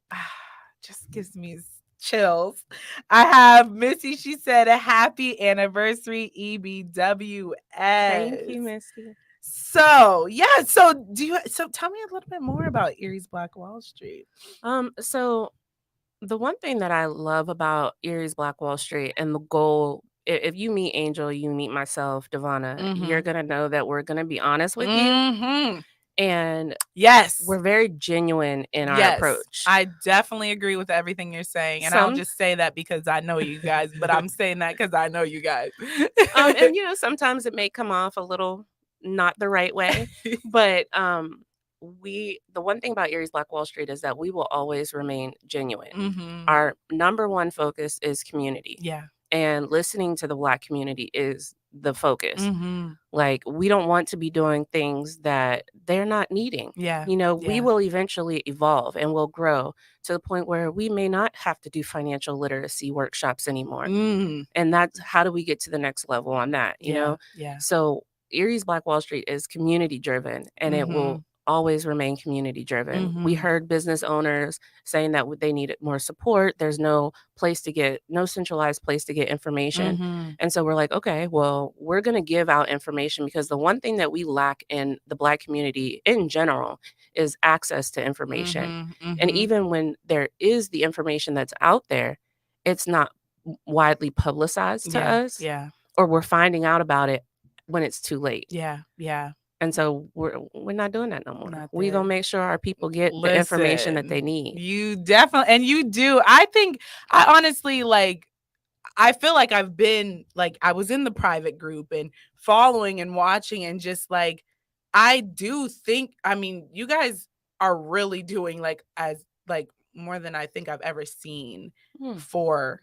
just gives me chills. I have Missy. She said a happy anniversary, EBWS. Thank you, Missy. So yeah, so tell me a little bit more about Erie's Black Wall Street. So the one thing that I love about Erie's Black Wall Street and the goal, if you meet Angel, you meet myself, Devonna, you're gonna know that we're gonna be honest with you. And yes, we're very genuine in our approach. I definitely agree with everything you're saying. And I'll just say that because I know you guys, but I'm saying that because I know you guys. And sometimes it may come off a little not the right way. But the one thing about Erie's Black Wall Street is that we will always remain genuine. Our number one focus is community. Yeah. And listening to the Black community is the focus. Like, we don't want to be doing things that they're not needing. Yeah. We will eventually evolve and we'll grow to the point where we may not have to do financial literacy workshops anymore. And that's how do we get to the next level on that, you know? Yeah. So Erie's Black Wall Street is community driven and it will always remain community driven. We heard business owners saying that they needed more support. There's no centralized place to get information. And so we're like, okay, well, we're going to give out information because the one thing that we lack in the Black community in general is access to information. And even when there is the information that's out there, it's not widely publicized to us. Yeah. Or we're finding out about it when it's too late. Yeah. Yeah. And so we're not doing that no more. We're going to make sure our people get the information that they need. You definitely, and you do. I honestly, like, I feel like I've been, like, I was in the private group and following and watching and just, like, I do think, I mean, you guys are really doing, like, more than I think I've ever seen for...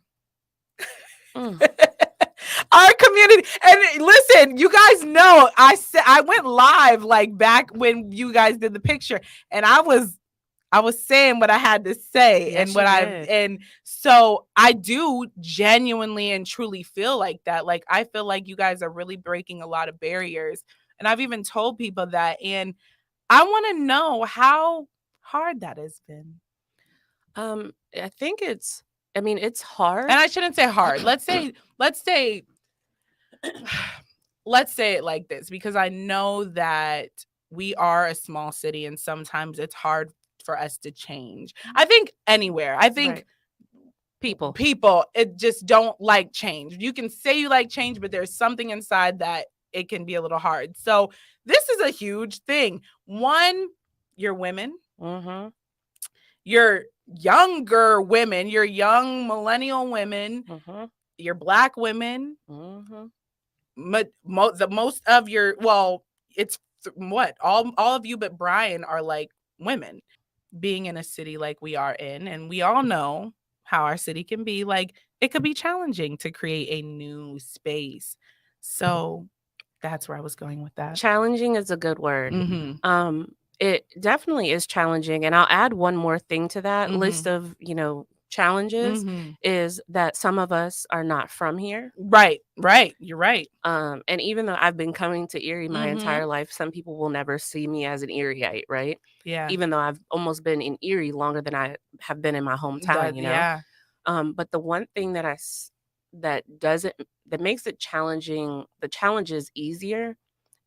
our community. And listen, you guys know I went live, like, back when you guys did the picture, and I was saying what I had to say. Yes, and so I do genuinely and truly feel like that. Like, I feel like you guys are really breaking a lot of barriers, and I've even told people that. And I want to know how hard that has been. I think it's hard. And I shouldn't say hard. Let's say it like this, because I know that we are a small city and sometimes it's hard for us to change. I think anywhere. I think people it just don't like change. You can say you like change, but there's something inside that it can be a little hard. So this is a huge thing. One, you're women. You're younger women. You're young millennial women. You're Black women. Most of your, well, it's all of you but Brian are, like, women. Being in a city like we are in, and we all know how our city can be, like, it could be challenging to create a new space. So that's where I was going with that. Challenging is a good word. It definitely is challenging. And I'll add one more thing to that list of, challenges is that some of us are not from here. Right. You're right. And even though I've been coming to Erie my entire life, some people will never see me as an Erieite, right? Yeah. Even though I've almost been in Erie longer than I have been in my hometown, you know? Yeah. But the one thing that that makes it challenging, the challenges easier,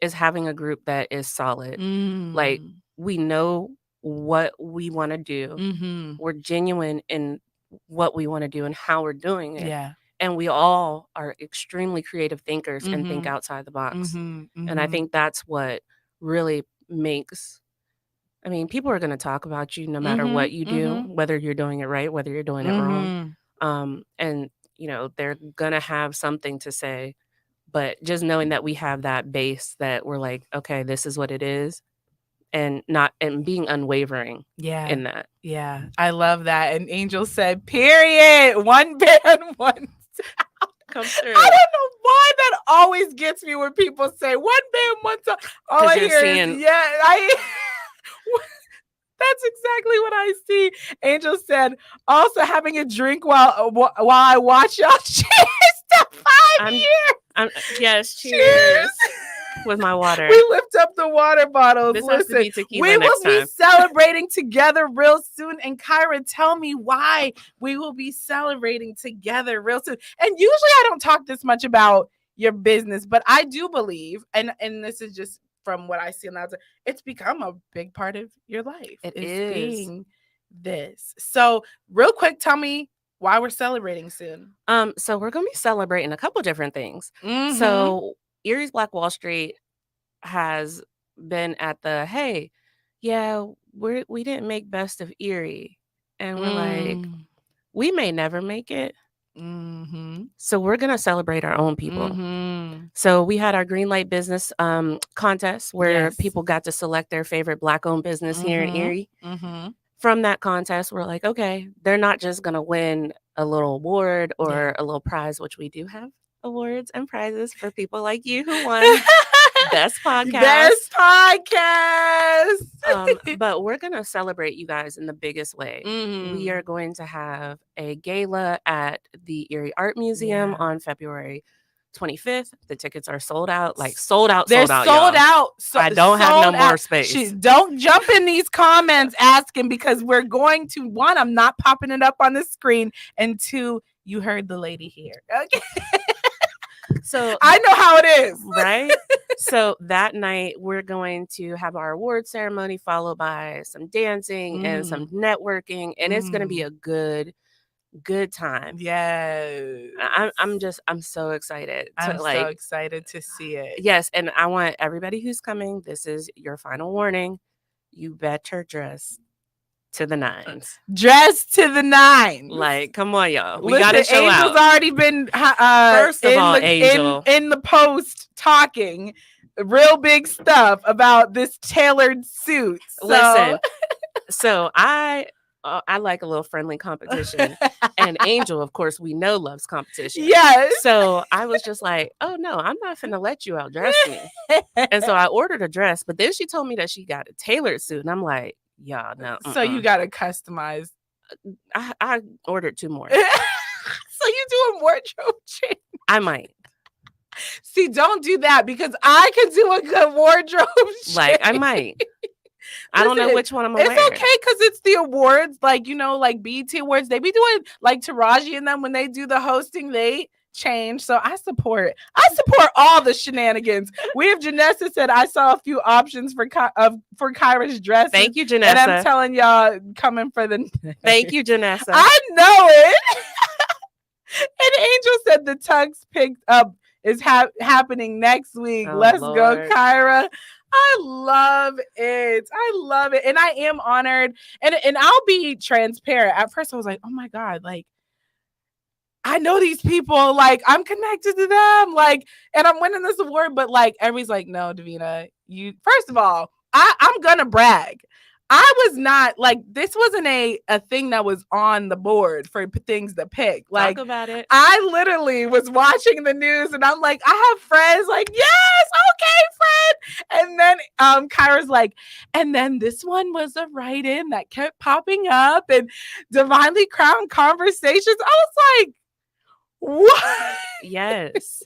is having a group that is solid. Like, we know what we want to do. We're genuine in what we want to do and how we're doing it. Yeah. And we all are extremely creative thinkers and think outside the box. And I think that's what really makes, I mean, people are going to talk about you no matter what you do, whether you're doing it right, whether you're doing it wrong. And, you know, they're going to have something to say. But just knowing that we have that base, that we're like, okay, this is what it is, and being unwavering in that. Yeah. I love that. And Angel said, period. One band, one sound. Come through. I don't know why that always gets me when people say one band, one sound. All I hear is, that's exactly what I see. Angel said, also having a drink while I watch y'all. Cheers to 5 years. Yes, cheers. With my water. We lift up the water bottles. This has to be tequila we next will time. be celebrating together real soon. And Kyra, tell me why we will be celebrating together real soon. And usually I don't talk this much about your business, but I do believe, and this is just from what I see now, it's become a big part of your life. It is being this. So real quick, tell me why we're celebrating soon. So we're going to be celebrating a couple different things. So Erie's Black Wall Street has been at the, hey, yeah, we didn't make Best of Erie. And we're like, we may never make it. So we're going to celebrate our own people. So we had our Greenlight Business contest where people got to select their favorite Black-owned business here in Erie. From that contest, we're like, okay, they're not just going to win a little award or a little prize, which we do have awards and prizes for people like you who won Best Podcast. But we're going to celebrate you guys in the biggest way. We are going to have a gala at the Erie Art Museum on February 25th. The tickets are sold out. They're sold out. So I don't have no more space. Don't jump in these comments asking, because we're going to, one, I'm not popping it up on the screen, and two, you heard the lady here. Okay. So I know how it is. Right? So that night we're going to have our award ceremony followed by some dancing and some networking, and it's going to be a good time. Yes. I'm so excited. I'm so excited to see it. Yes, and I want everybody who's coming, this is your final warning. You better dress to the nines. Dress to the nines. Like, come on, y'all. We got to show out. Angel's already been first of all, Angel in the post talking real big stuff about this tailored suit. Listen, so I like a little friendly competition, and Angel, of course, we know loves competition. Yes. So I was just like, oh no, I'm not finna let you outdress me. And so I ordered a dress, but then she told me that she got a tailored suit, and I'm like, yeah, no. So you got to customize. I ordered 2 more. So you do a wardrobe change? I might. See, don't do that, because I can do a good wardrobe change. Like, I might. I don't know which one I'm gonna wear. It's okay, because it's the awards, like, you know, like BET Awards. They be doing, like, Taraji and them, when they do the hosting, they change. So I support all the shenanigans. We have Janessa said, I saw a few options for Kyra's dress. Thank you, Janessa. And I'm telling y'all, coming for the Thank you, Janessa. I know it. And Angel said the tux picked up is happening next week. Oh, Let's Lord. go, Kyra. I love it. And I am honored. And I'll be transparent. At first I was like, oh my God, like, I know these people, like, I'm connected to them, like, and I'm winning this award, but like, everybody's like, no, Davina, you, first of all, I'm gonna brag. I was not, like, this wasn't a thing that was on the board for things to pick. Like, talk about it. I literally was watching the news and I'm like, I have friends, like, yes, okay, friend. And then Kyra's like, and then this one was a write-in that kept popping up, and Divinely Crowned Conversations. I was like, what? Yes.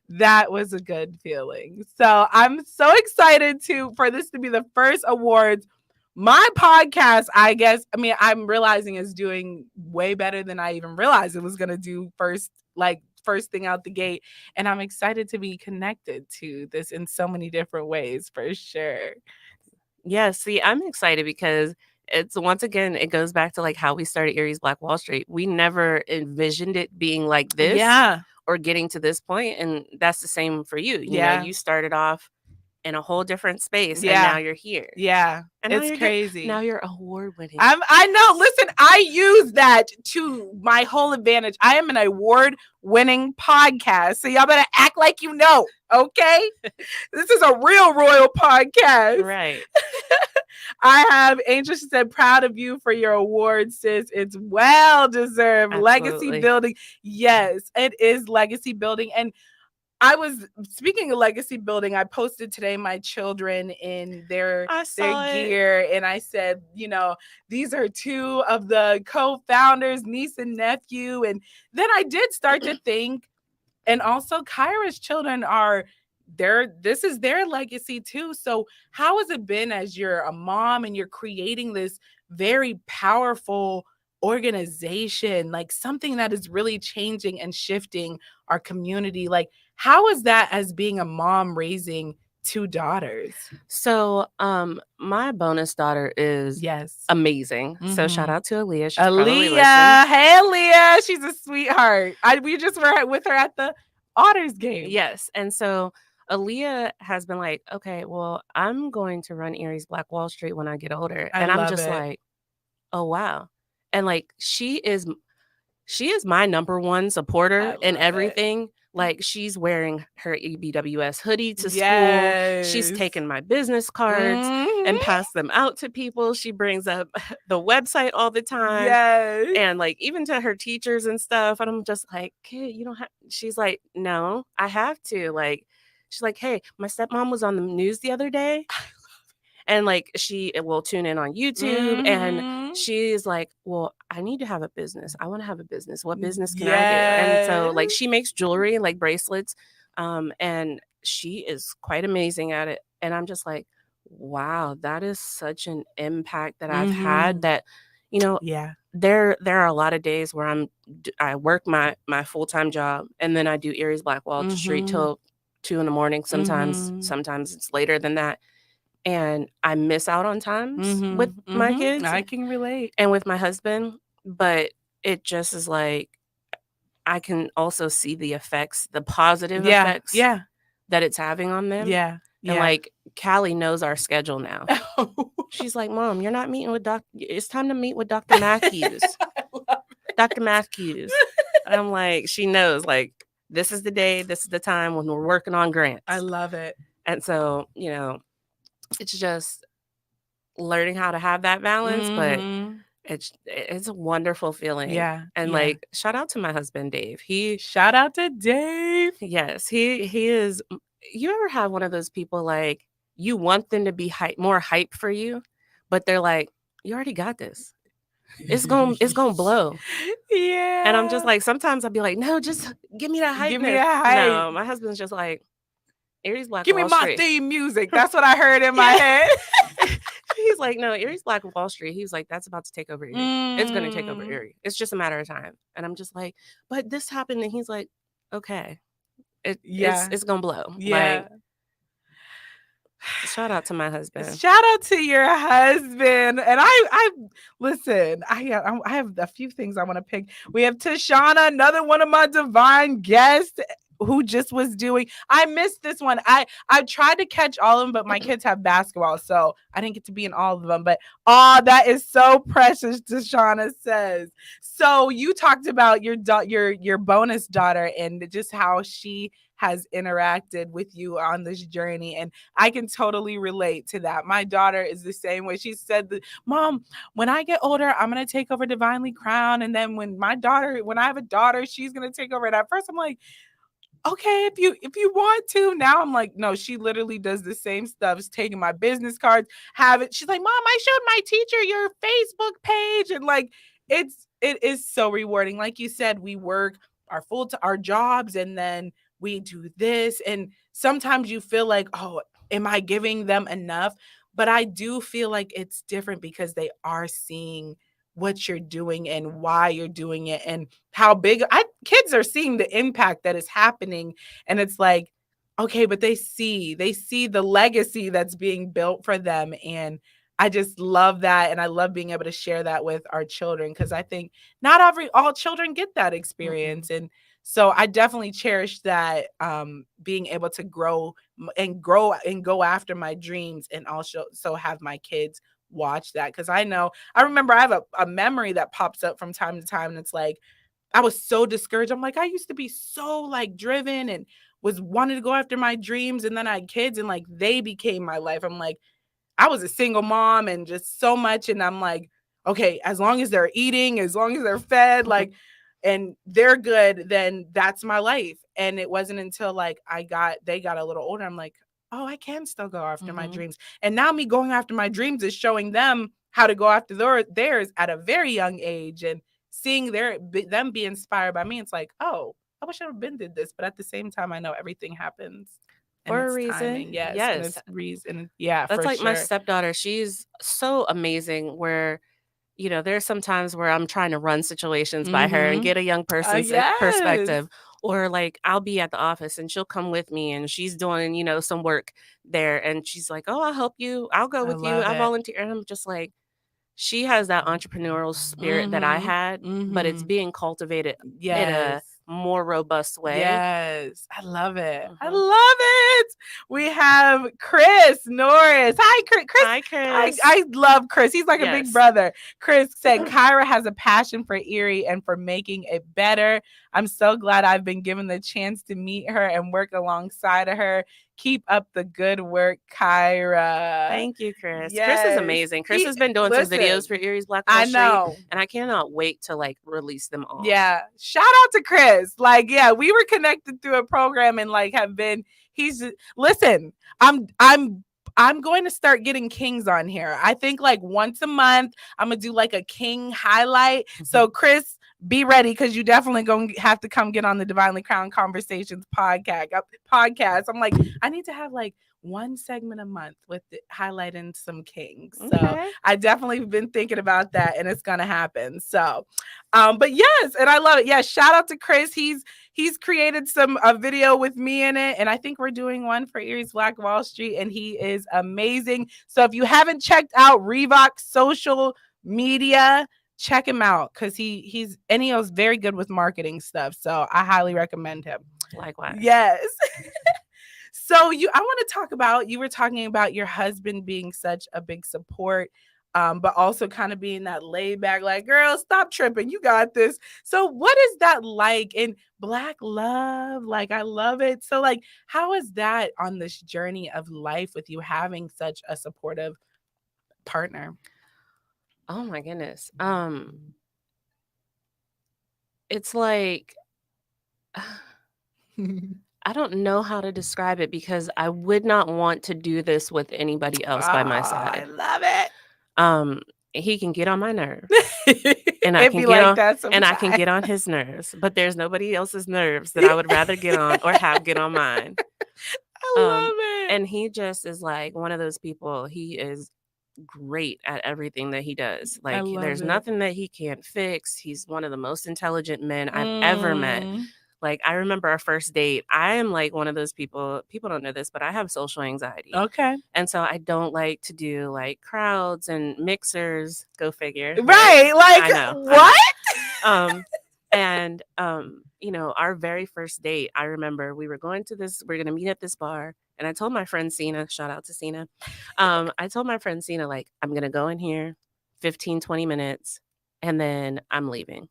That was a good feeling. So I'm so excited for this to be the first awards. My podcast, I guess, I mean, I'm realizing is doing way better than I even realized it was going to do first like first thing out the gate. And I'm excited to be connected to this in so many different ways, for sure. Yeah, see, I'm excited because it's once again, it goes back to like how we started Aries Black Wall Street. We never envisioned it being like this or getting to this point. And that's the same for you. You know, you started off in a whole different space and now you're here. Yeah. And it's crazy. Now you're award winning. I know. Listen, I use that to my whole advantage. I am an award winning podcast. So y'all better act like you know. Okay. This is a real royal podcast. Right. I have Angel, she said, proud of you for your award, sis. It's well deserved. Absolutely. Legacy building. Yes, it is legacy building. And I was speaking of legacy building. I posted today my children in their gear, and I said, you know, these are two of the co-founders, niece and nephew. And then I did start to think, and also Kyra's children are this is their legacy too. So how has it been as you're a mom and you're creating this very powerful organization, like something that is really changing and shifting our community? Like, how is that as being a mom raising two daughters? So my bonus daughter is amazing. Mm-hmm. So shout out to Aaliyah. She's Aaliyah. Hey Aaliyah, she's a sweetheart. We just were with her at the Otters game. Yes. And so Aaliyah has been like, okay, well, I'm going to run Aries Black Wall Street when I get older. And I'm just like, oh wow. And like she is my number one supporter in everything. Like she's wearing her EBWS hoodie to school. She's taken my business cards and passed them out to people. She brings up the website all the time. And like even to her teachers and stuff. And I'm just like, kid, you don't have. She's like, no, I have to. Like, she's like, hey, my stepmom was on the news the other day. And like she will tune in on YouTube and she's like, well, I need to have a business. I want to have a business. What business can I do? And so like she makes jewelry, like bracelets. And she is quite amazing at it. And I'm just like, wow, that is such an impact that I've had that, you know, there are a lot of days where I work my full-time job and then I do Aries Black Wall Street till 2 a.m. Sometimes it's later than that. And I miss out on times with my kids. I can relate. And with my husband. But it just is like, I can also see the effects, the positive effects that it's having on them. And like, Callie knows our schedule now. She's like, Mom, you're not meeting with it's time to meet with Dr. Matthews. Dr. Matthews. And I'm like, she knows, like, this is the day, this is the time when we're working on grants. I love it. And so, you know, it's just learning how to have that balance, but it's a wonderful feeling. And like, shout out to my husband, Dave. Shout out to Dave. Yes, he is. You ever have one of those people like you want them to be more hype for you, but they're like, you already got this. It's gonna blow. And I'm just like, sometimes I'll be like, no, just give me that hype. Give me that hype. No, my husband's just like, Aries Black Give Wall me my Street. theme music. That's what I heard in my head. He's like, no, Aries Black Wall Street. He was like, that's about to take over Erie. It's going to take over Erie. It's just a matter of time. And I'm just like, but this happened. And he's like, okay. It's going to blow. Like, shout out to my husband. Shout out to your husband. And I listen, I have a few things I want to pick. We have Tashana, another one of my divine guests, who just was doing. I missed this one. I tried to catch all of them, but my kids have basketball, so I didn't get to be in all of them. But that is so precious, Tashana says. So you talked about your bonus daughter and just how she has interacted with you on this journey. And I can totally relate to that. My daughter is the same way. She said, Mom, when I get older, I'm going to take over DivinelyCrown'd. And then when I have a daughter, she's going to take over. And at first I'm like, okay, if you want to. Now I'm like, no, she literally does the same stuff. She's taking my business cards, have it. She's like, Mom, I showed my teacher your Facebook page. And like, it is so rewarding. Like you said, we work our jobs and then we do this. And sometimes you feel like, oh, am I giving them enough? But I do feel like it's different because they are seeing what you're doing and why you're doing it and how big. kids are seeing the impact that is happening. And it's like, okay, but they see the legacy that's being built for them. And I just love that. And I love being able to share that with our children, because I think not all children get that experience. And so I definitely cherish that, being able to grow and go after my dreams, and also have my kids watch that. Because I remember I have a memory that pops up from time to time, and it's like, I was so discouraged. I'm like, I used to be so like driven and was wanting to go after my dreams, and then I had kids, and like they became my life. I'm like, I was a single mom and just so much. And I'm like, okay, as long as they're eating, as long as they're fed, like, and they're good, then that's my life. And it wasn't until like they got a little older, I'm like, oh, I can still go after my dreams. And now me going after my dreams is showing them how to go after theirs at a very young age, and seeing them be inspired by me. It's like, oh, I wish I would have been did this. But at the same time, I know everything happens for a reason. Timing. Yes. And it's reason. Yeah. That's like sure. My stepdaughter. She's so amazing, where, you know, there's some times where I'm trying to run situations by her and get a young person's perspective. Or like I'll be at the office and she'll come with me and she's doing, you know, some work there. And she's like, oh, I'll help you. I'll go with you. I'll volunteer. And I'm just like, she has that entrepreneurial spirit that I had, but it's being cultivated in a more robust way. Yes. I love it. I love it. We have Chris Norris. Hi, Chris. Hi, Chris. I love Chris. He's like a big brother. Chris said, Kyra has a passion for Erie and for making it better. I'm so glad I've been given the chance to meet her and work alongside of her. Keep up the good work, Kyra. Thank you, Chris. Yes. Chris is amazing. Chris has been doing some videos for Erie's Black Wall Street. I know. And I cannot wait to like release them all. Yeah. Shout out to Chris. Like, yeah, we were connected through a program and like listen, I'm going to start getting kings on here. I think like once a month, I'm going to do like a king highlight. So Chris, be ready, because you definitely going to have to come get on the Divinely Crown'd Conversations podcast. I'm like, I need to have like one segment a month with highlighting some kings. So I definitely been thinking about that, and it's going to happen. So, but yes, and I love it. Yeah. Shout out to Chris. He's created a video with me in it. And I think we're doing one for Erie's Black Wall Street, and he is amazing. So if you haven't checked out Reebok's social media, check him out, because he's very good with marketing stuff. So I highly recommend him. Likewise. Yes. So I want to talk about, you were talking about your husband being such a big support, but also kind of being that laid back, like, girl, stop tripping. You got this. So what is that like in Black love? Like, I love it. So like, how is that on this journey of life with you having such a supportive partner? Oh my goodness. It's like, I don't know how to describe it, because I would not want to do this with anybody else by my side. I love it. He can get on my nerves, and I can get on his nerves, but there's nobody else's nerves that I would rather get on or have get on mine. I love it. And he just is like one of those people. He is great at everything that he does. Like, there's nothing that he can't fix. He's one of the most intelligent men I've ever met. Like, I remember our first date. I am like one of those people don't know this, but I have social anxiety. Okay. And so I don't like to do like crowds and mixers. Go figure. Right. Like, I know, what? And you know, our very first date, I remember we're going to meet at this bar. And I told my friend Cena, shout out to Cena. I told my friend Cena, like, I'm going to go in here 15, 20 minutes, and then I'm leaving.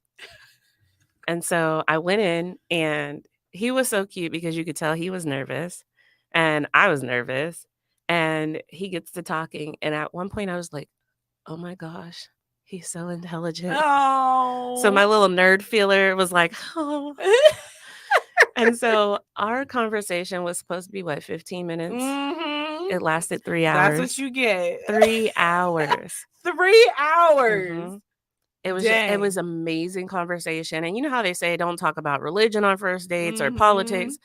And so I went in, and he was so cute, because you could tell he was nervous, and I was nervous, and he gets to talking. And at one point I was like, oh my gosh, he's so intelligent. Oh. So my little nerd feeler was like, oh. And so our conversation was supposed to be 15 minutes. It lasted 3 hours. That's what you get. 3 hours. 3 hours. It was amazing conversation. And you know how they say don't talk about religion on first dates or politics.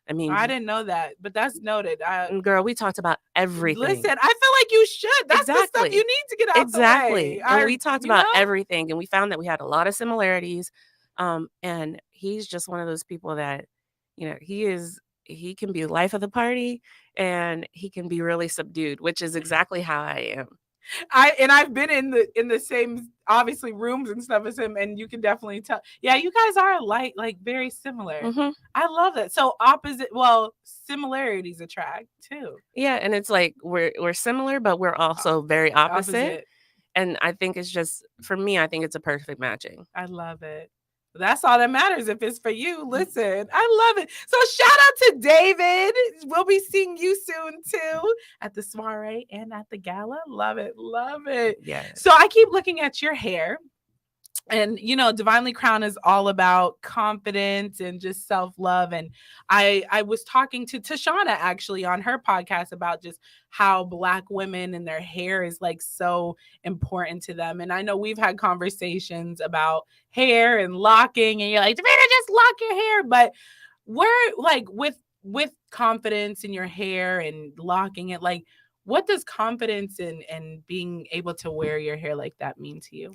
I mean, I didn't know that, but that's noted. Girl, we talked about everything. Listen, I feel like you should. That's the stuff you need to get out the way. And we talked about everything, and we found that we had a lot of similarities. And he's just one of those people that, he can be life of the party and he can be really subdued, which is exactly how I am. I've been in the same obviously rooms and stuff as him, and you can definitely tell. Yeah, you guys are like very similar. I love that. So similarities attract too. Yeah, and it's like we're similar, but we're also very opposite. And I think it's just, for me, I think it's a perfect matching. I love it. That's all that matters if it's for you. Listen, I love it. So shout out to David. We'll be seeing you soon too at the soiree and at the gala. Love it. Love it. Yeah. So I keep looking at your hair. And Divinely Crown'd is all about confidence and just self-love. And I was talking to Tashana actually on her podcast about just how Black women and their hair is like so important to them. And I know we've had conversations about hair and locking, and you're like, Davina, just lock your hair. But we're like with confidence in your hair and locking it, like what does confidence and being able to wear your hair like that mean to you?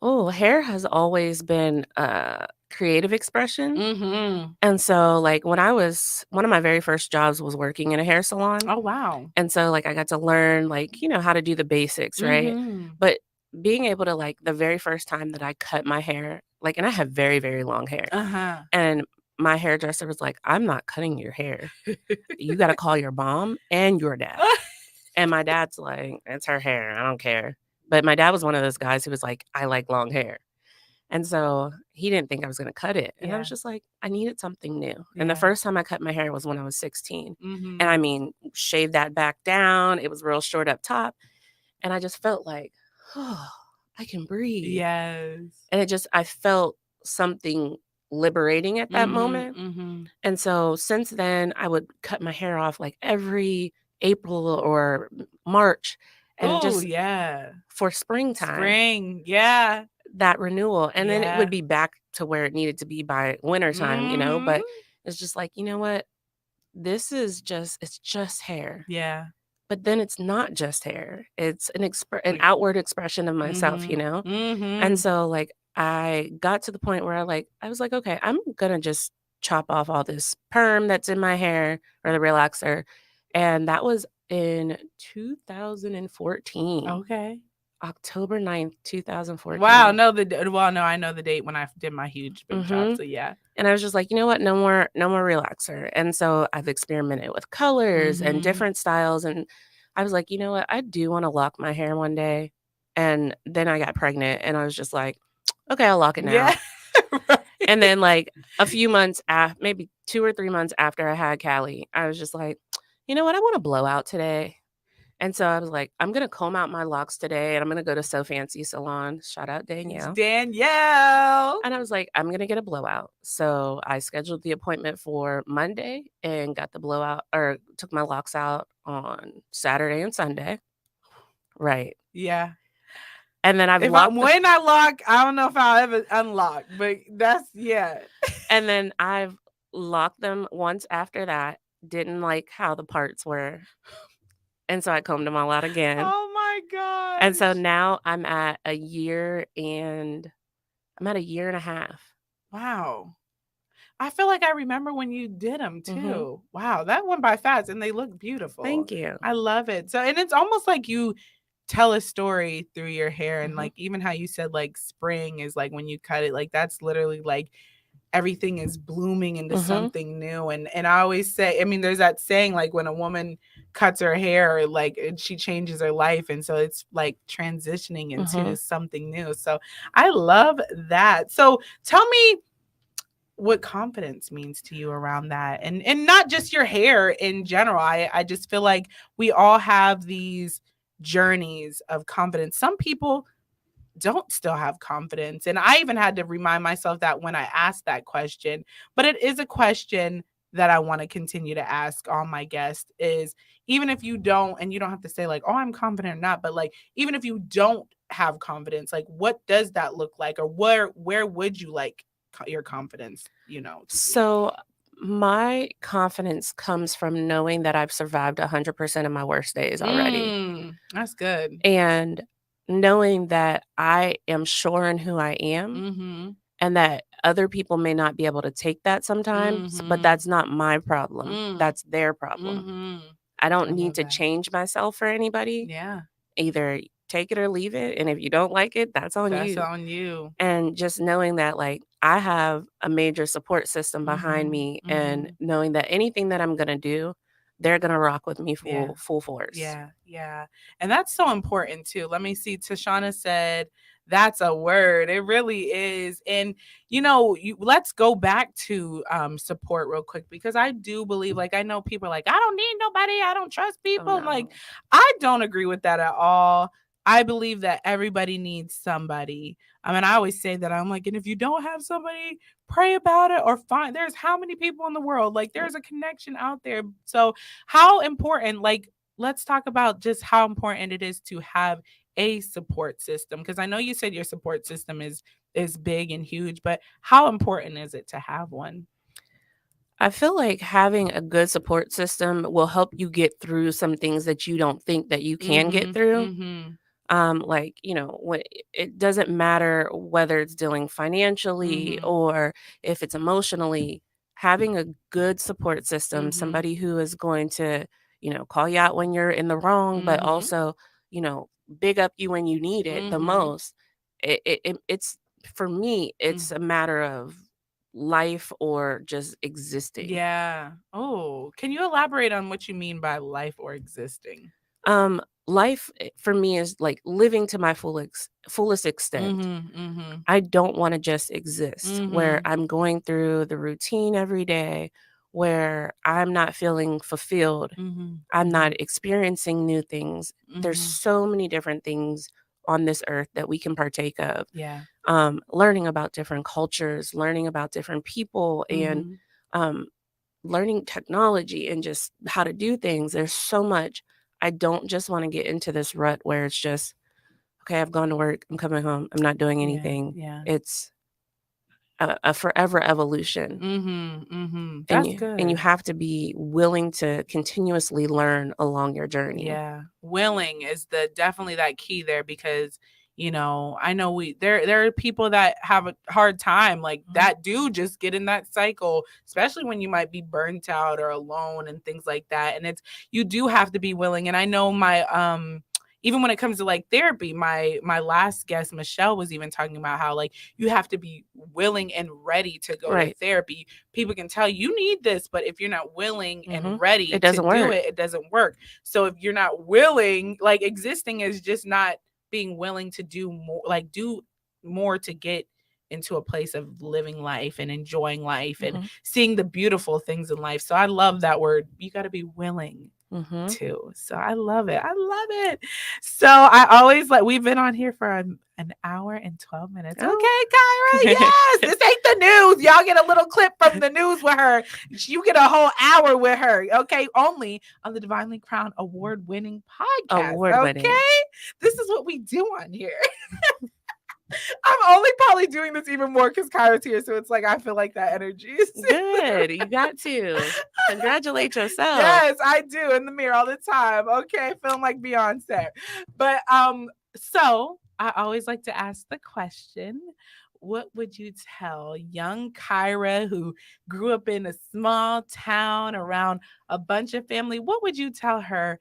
Oh, hair has always been a creative expression. And so, like, one of my very first jobs was working in a hair salon. Oh, wow. And so, like, I got to learn, like, how to do the basics, right? But being able to, like, the very first time that I cut my hair, like, and I have very, very long hair. And my hairdresser was like, I'm not cutting your hair. You got to call your mom and your dad. And my dad's like, it's her hair. I don't care. But my dad was one of those guys who was like, I like long hair. And so he didn't think I was going to cut it. And I was just like, I needed something new. And the first time I cut my hair was when I was 16. And I mean, shaved that back down. It was real short up top. And I just felt like, oh, I can breathe. Yes. And I felt something liberating at that moment. And so since then, I would cut my hair off like every April or March. And for springtime. That renewal. And then it would be back to where it needed to be by wintertime, but it's just like, you know what? It's just hair. Yeah. But then it's not just hair. It's an outward expression of myself, And so like I got to the point where I was like, okay, I'm going to just chop off all this perm that's in my hair or the relaxer. And that was in 2014. Okay. October 9th, 2014. Wow. No, I know the date when I did my huge big chop. So yeah. And I was just like, you know what? No more relaxer. And so I've experimented with colors and different styles. And I was like, you know what? I do want to lock my hair one day. And then I got pregnant and I was just like, okay, I'll lock it now. Yeah. Right. And then like a few months after, maybe 2 or 3 months after I had Callie, I was just like, you know what? I want to blow out today. And so I was like, I'm going to comb out my locks today and I'm going to go to So Fancy Salon. Shout out Danielle. And I was like, I'm going to get a blowout. So I scheduled the appointment for Monday and got the blowout, or took my locks out on Saturday and Sunday. Right. Yeah. And then when I lock, I don't know if I'll ever unlock, but And then I've locked them once after that. Didn't like how the parts were. And so I combed them all out again. Oh my God. And so now I'm at a year and a half. Wow. I feel like I remember when you did them too. Wow. That went by fast and they look beautiful. Thank you. I love it. So, and it's almost like you tell a story through your hair, and like even how you said like spring is like when you cut it, like that's literally like everything is blooming into something new. And I always say, I mean, there's that saying, like when a woman cuts her hair, like she changes her life. And so it's like transitioning into something new. So I love that. So tell me what confidence means to you around that, and not just your hair in general. I just feel like we all have these journeys of confidence. Some people don't still have confidence. And I even had to remind myself that when I asked that question, but it is a question that I want to continue to ask all my guests, is even if you don't, and you don't have to say like, oh, I'm confident or not, but like, even if you don't have confidence, like what does that look like? Or where would you like your confidence, So my confidence comes from knowing that I've survived 100% of my worst days already. That's good. And knowing that I am sure in who I am, and that other people may not be able to take that sometimes, but that's not my problem. That's their problem. I don't need to change myself for anybody. Yeah. Either take it or leave it. And if you don't like it, that's on you. That's on you. And just knowing that, like, I have a major support system behind me, and knowing that anything that I'm going to do, they're going to rock with me full force. Yeah. Yeah. And that's so important too. Let me see. Tashana said, that's a word. It really is. And, you know, let's go back to support real quick, because I do believe, like, I know people are like, I don't need nobody. I don't trust people. Oh, no. Like, I don't agree with that at all. I believe that everybody needs somebody. I mean, I always say that. I'm like, and if you don't have somebody, pray about it or find. There's how many people in the world? Like, there's a connection out there. So how important, like, let's talk about just how important it is to have a support system, because I know you said your support system is big and huge, but how important is it to have one? I feel like having a good support system will help you get through some things that you don't think that you can get through. Like, you know, when it doesn't matter whether it's dealing financially or if it's emotionally, having a good support system, somebody who is going to, you know, call you out when you're in the wrong, but also, you know, big up you when you need it the most. It's, for me, it's a matter of life or just existing. Yeah. Oh, can you elaborate on what you mean by life or existing? Life for me is like living to my fullest extent. I don't want to just exist where I'm going through the routine every day, where I'm not feeling fulfilled. I'm not experiencing new things. There's so many different things on this earth that we can partake of. Yeah. Learning about different cultures, learning about different people, and learning technology and just how to do things. There's so much. I don't just want to get into this rut where it's just, okay, I've gone to work, I'm coming home, I'm not doing anything. Yeah. It's a forever evolution. That's good. And you have to be willing to continuously learn along your journey. Yeah. Willing is definitely that key there, because, you know, I know there are people that have a hard time, like that do just get in that cycle, especially when you might be burnt out or alone and things like that. And you do have to be willing. And I know even when it comes to like therapy, my last guest, Michelle, was even talking about how, like, you have to be willing and ready to go to therapy. People can tell you need this, but if you're not willing and ready to do it, it doesn't work. So if you're not willing, like, existing is just not being willing to do more, like do more to get into a place of living life and enjoying life and seeing the beautiful things in life. So I love that word. You got to be willing too. So I love it. So I always, like, we've been on here for an hour and 12 minutes. Okay, Kyra. Yes. This ain't the news. Y'all get a little clip from the news with her. You get a whole hour with her. Okay. Only on the Divinely Crown'd award-winning podcast. Okay. This is what we do on here. I'm only probably doing this even more because Kyra's here, so it's like I feel like that energy is good. You got to congratulate yourself. Yes, I do, in the mirror all the time. Okay, feeling like Beyonce. But so I always like to ask the question: what would you tell young Kyra, who grew up in a small town around a bunch of family? What would you tell her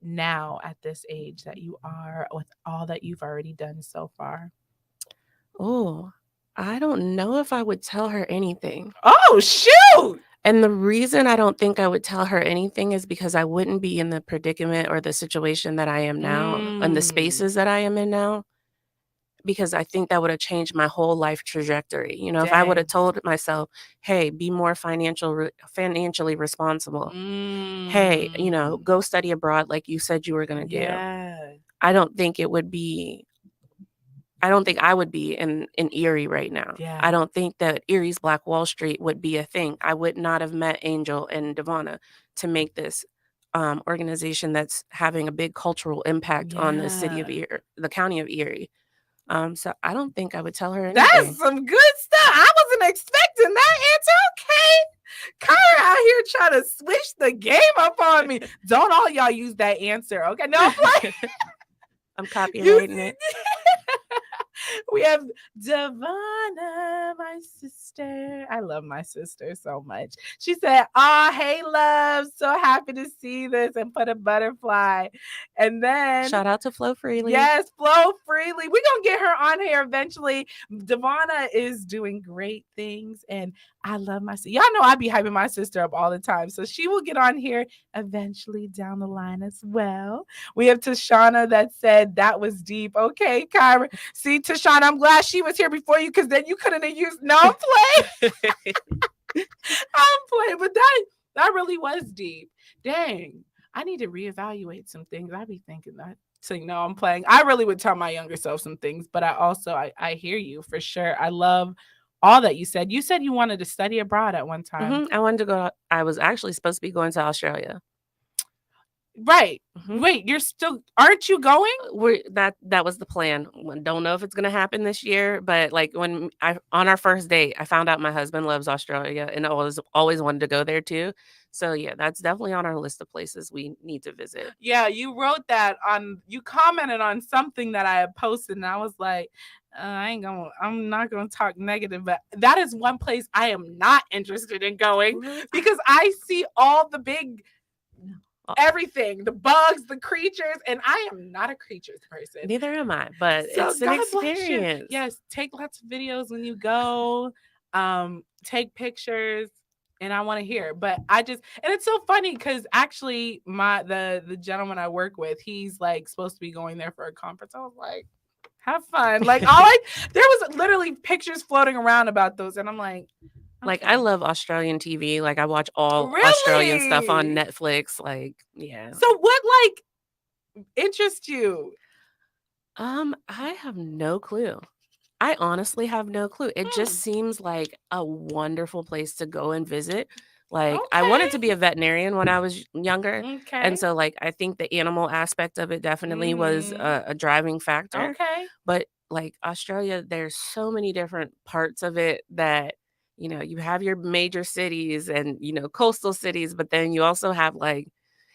now at this age that you are, with all that you've already done so far? Oh, I don't know if I would tell her anything. Oh, shoot! And the reason I don't think I would tell her anything is because I wouldn't be in the predicament or the situation that I am now and the spaces that I am in now, because I think that would have changed my whole life trajectory. You know, if I would have told myself, hey, be more financially responsible. Hey, you know, go study abroad like you said you were going to do. I don't think I would be in Erie right now. I don't think that Erie's Black Wall Street would be a thing. I would not have met Angel and Devonna to make this organization that's having a big cultural impact on the city of Erie, the county of Erie. So I don't think I would tell her anything. That's some good stuff. I wasn't expecting that answer. Okay. Kyra out here trying to switch the game up on me. Don't all y'all use that answer. Okay. No, I'm playing. I'm copyrighting it. We have Devana, my sister. I love my sister so much. She said, hey, love. So happy to see this, and put a butterfly. And then shout out to Flow Freely. Yes, Flow Freely. We're going to get her on here eventually. Devana is doing great things, and I love my sister. Y'all know I be hyping my sister up all the time, so she will get on here eventually down the line as well. We have Tashana that said that was deep. Okay, Kyra. See, Tashana, I'm glad she was here before you, because then you couldn't have used. No, I'm playing. I'm playing, but that really was deep. Dang, I need to reevaluate some things. I be thinking that. So no, I'm playing. I really would tell my younger self some things, but I hear you for sure. I love all that you said. You said you wanted to study abroad at one time. I wanted to go. I was actually supposed to be going to Australia. Right. Wait, aren't you going? That was the plan. Don't know if it's going to happen this year, but like on our first date, I found out my husband loves Australia, and I always wanted to go there too. So yeah, that's definitely on our list of places we need to visit. Yeah, you wrote that you commented on something that I had posted, and I was like, I'm not going to talk negative, but that is one place I am not interested in going, because I see all the big everything, the bugs, the creatures, and I am not a creatures person. Neither am I, but it's an experience. Yes, take lots of videos when you go, take pictures, and I want to hear. But and it's so funny because actually the gentleman I work with, he's like supposed to be going there for a conference. I was like, have fun. Like there was literally pictures floating around about those, and I'm like, like, I love Australian TV. Like, I watch all Australian stuff on Netflix. Like, yeah. So what, interests you? I have no clue. I honestly have no clue. It just seems like a wonderful place to go and visit. Like, I wanted to be a veterinarian when I was younger. Okay. And so, like, I think the animal aspect of it definitely was a driving factor. Okay. But, like, Australia, there's so many different parts of it that, you have your major cities and, coastal cities, but then you also have, like,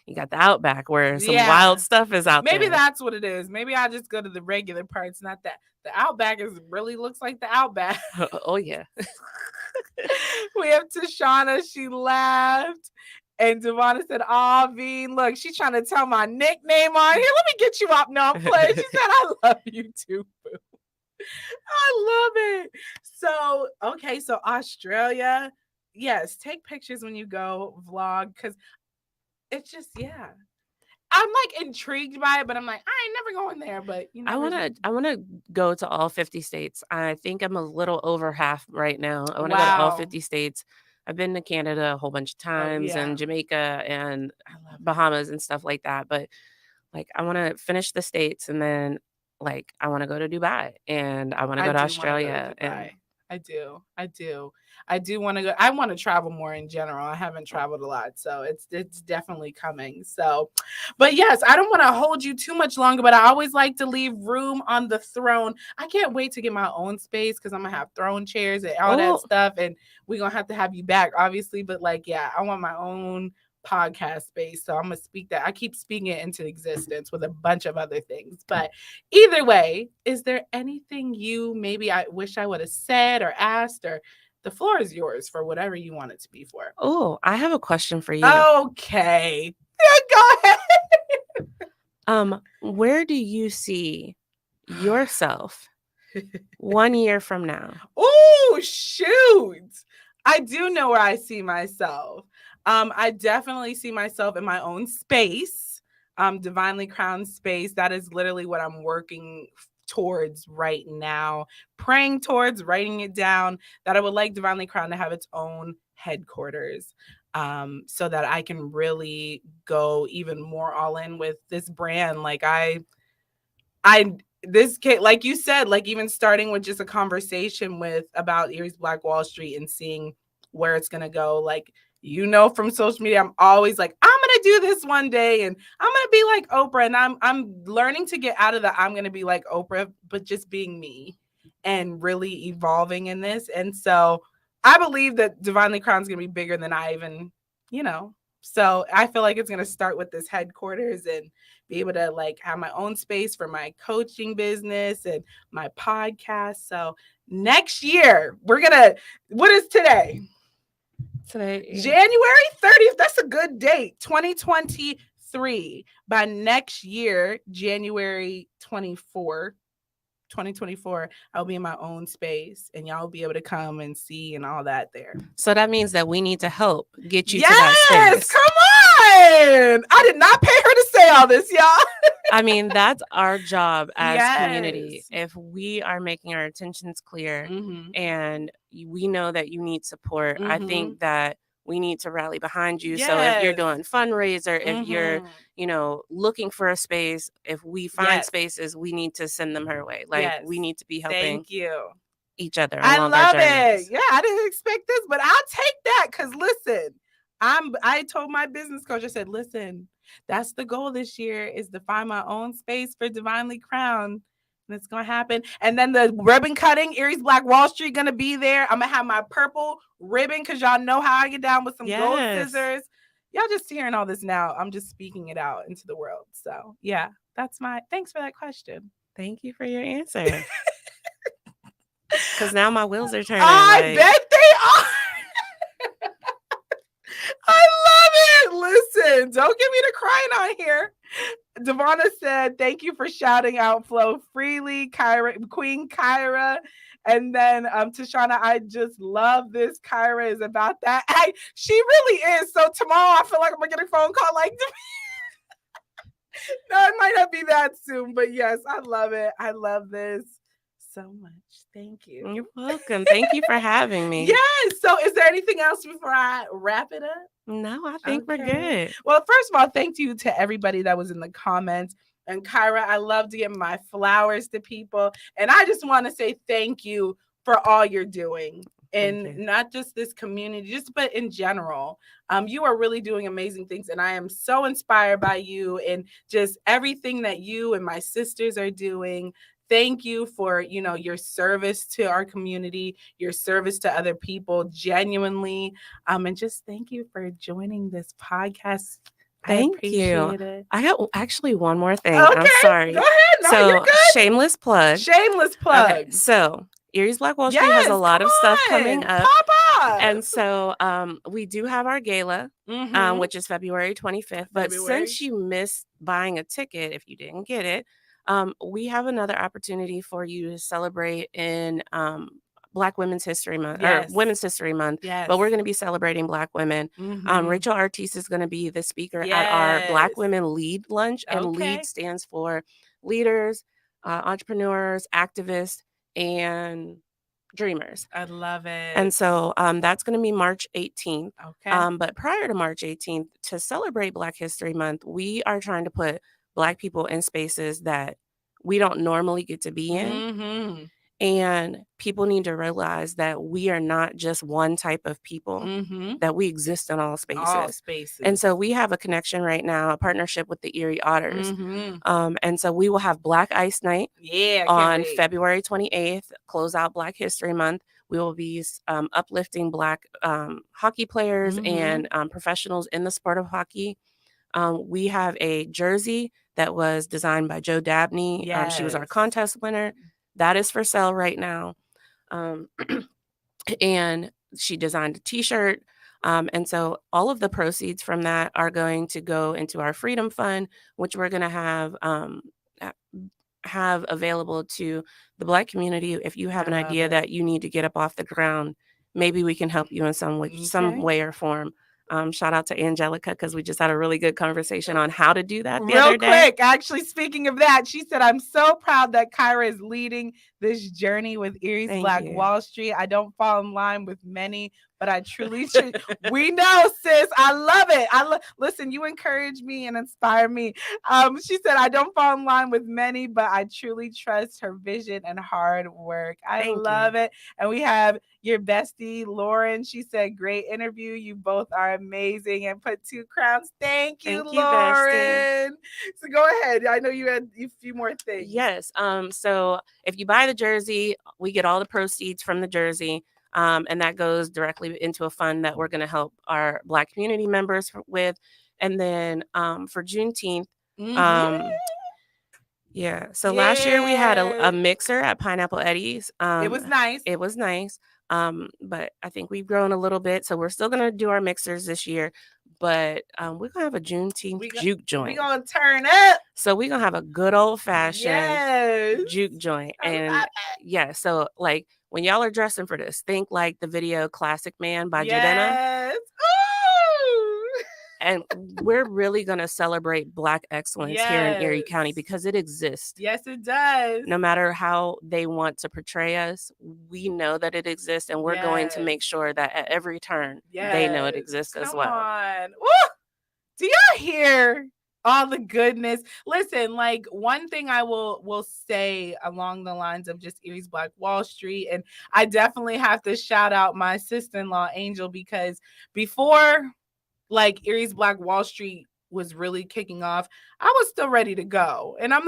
you got the outback where some wild stuff is out there. Maybe that's what it is. Maybe I just go to the regular parts, not that. The outback really looks like the outback. Oh, yeah. We have Tashana. She laughed. And Devana said, V, look, she's trying to tell my nickname on here. Let me get you up. No, I'm playing. She said, I love you too, boo. I love it. So, okay, so Australia. Yes, take pictures when you go, vlog, because it's just, yeah. I'm like intrigued by it, but I'm like, I ain't never going there. But I wanna go to all 50 states. I think I'm a little over half right now. I wanna go to all 50 states. I've been to Canada a whole bunch of times and Jamaica and Bahamas and stuff like that. But like, I want to finish the States, and then like I want to go to Dubai, and I want to go to Australia. I do want to go. I want to travel more in general. I haven't traveled a lot, so it's definitely coming. So, but yes, I don't want to hold you too much longer, but I always like to leave room on the throne. I can't wait to get my own space because I'm gonna have throne chairs and all that stuff, and we're gonna have you back, obviously. But like, yeah, I want my own podcast space, so I'm gonna speak that. I keep speaking it into existence with a bunch of other things. But either way, is there anything maybe I wish I would have said or asked, or the floor is yours for whatever you want it to be for? Oh, I have a question for you. Okay. Yeah, go ahead. Where do you see yourself 1 year from now? Oh, shoot. I do know where I see myself. I definitely see myself in my own space, DivinelyCrown'd space. That is literally what I'm working towards right now, praying towards, writing it down, that I would like DivinelyCrown'd to have its own headquarters, so that I can really go even more all in with this brand. Like this kid, like you said, like even starting with just a conversation about Erie's Black Wall Street and seeing where it's gonna go. Like, from social media, I'm always like, I'm gonna do this one day, and I'm gonna be like Oprah. And I'm learning to get out of the I'm gonna be like Oprah, but just being me and really evolving in this. And so I believe that DivinelyCrown'd gonna be bigger than I even, So I feel like it's going to start with this headquarters and be able to like have my own space for my coaching business and my podcast. So next year, we're going to, what is today? January 30th. That's a good date. 2023. By next year, January 2024, I'll be in my own space and y'all will be able to come and see and all that there. So that means that we need to help get you to that space. Come on. I did not pay her to say all this, y'all. I mean, that's our job as community. If we are making our intentions clear and we know that you need support, I think that we need to rally behind you. So if you're doing fundraiser, if you're, looking for a space, if we find spaces, we need to send them her way. Like we need to be helping each other. I love it. Yeah, I didn't expect this, but I'll take that because listen, I told my business coach, I said, listen, that's the goal this year is to find my own space for Divinely Crown'd. And it's going to happen. And then the ribbon cutting, Aries Black Wall Street going to be there. I'm going to have my purple ribbon because y'all know how I get down with some gold scissors. Y'all just hearing all this now. I'm just speaking it out into the world. So yeah, thanks for that question. Thank you for your answer. Because now my wheels are turning. I bet they are. I love it. Listen, don't get me to crying on here. Devonna said, thank you for shouting out Flow Freely, Kyra, Queen Kyra. And then Tashana, I just love this. Kyra is about that. She really is. So tomorrow I feel like I'm going to get a phone call like, no, it might not be that soon. But yes, I love it. I love this so much. Thank you. You're welcome. Thank you for having me. Yes. So is there anything else before I wrap it up? No, I think we're good. Well, first of all, thank you to everybody that was in the comments. And Kyra, I love to give my flowers to people. And I just want to say thank you for all you're doing. And not just this community, but in general. You are really doing amazing things. And I am so inspired by you and just everything that you and my sisters are doing. Thank you for, your service to our community, your service to other people, genuinely. And just thank you for joining this podcast. Thank you. It. I got actually one more thing. Okay, I'm sorry. Go ahead. No, so you're good. Shameless plug. Okay, so Aries Black Wall Street has a lot of stuff coming up. Pop up. And so we do have our gala, which is February 25th. But since you missed buying a ticket, if you didn't get it, we have another opportunity for you to celebrate in Black Women's History Month or Women's History Month. But we're going to be celebrating Black women. Rachel Artis is going to be the speaker at our Black Women Lead Lunch. And LEAD stands for leaders, entrepreneurs, activists, and dreamers. I love it. And so that's going to be March 18th. But prior to March 18th, to celebrate Black History Month, we are trying to put Black people in spaces that we don't normally get to be in. And people need to realize that we are not just one type of people, that we exist in all spaces. And so we have a connection right now, a partnership with the Erie Otters. And so we will have Black Ice Night on February 28th, close out Black History Month. We will be uplifting Black hockey players and professionals in the sport of hockey. We have a jersey that was designed by Jo Dabney. She was our contest winner. That is for sale right now. And she designed a t-shirt. And so all of the proceeds from that are going to go into our Freedom Fund, which we're going to have available to the Black community. If you have an idea that you need to get up off the ground, maybe we can help you in some way or form. Shout out to Angelica because we just had a really good conversation on how to do that the other day. Real quick, actually, speaking of that, she said, I'm so proud that Kyra is leading this journey with Aries Black Wall Street. I don't fall in line with many, but I truly, we know, sis. I love it. Listen, you encourage me and inspire me. She said, I don't fall in line with many, but I truly trust her vision and hard work. I love it. And we have your bestie, Lauren. She said, great interview. You both are amazing and put 2 crowns. Thank you, Lauren. So go ahead. I know you had a few more things. Yes. So if you buy the jersey, we get all the proceeds from the jersey. And that goes directly into a fund that we're going to help our Black community members with. And then for Juneteenth, yeah. So last year we had a mixer at Pineapple Eddie's. It was nice. It was nice. But I think we've grown a little bit. So we're still going to do our mixers this year. But we're going to have a Juneteenth juke joint. We're going to turn up. So we're going to have a good old-fashioned juke joint. And yeah, so like when y'all are dressing for this, think like the video Classic Man by Jadena. And we're really going to celebrate Black excellence here in Erie County because it exists. Yes, it does. No matter how they want to portray us, we know that it exists, and we're going to make sure that at every turn, they know it exists as well. Come on. Woo! Do y'all hear all the goodness? Listen, like one thing I will say along the lines of just Erie's Black Wall Street, and I definitely have to shout out my sister-in-law, Angel, because before like Erie's Black Wall Street was really kicking off, I was still ready to go. And I'm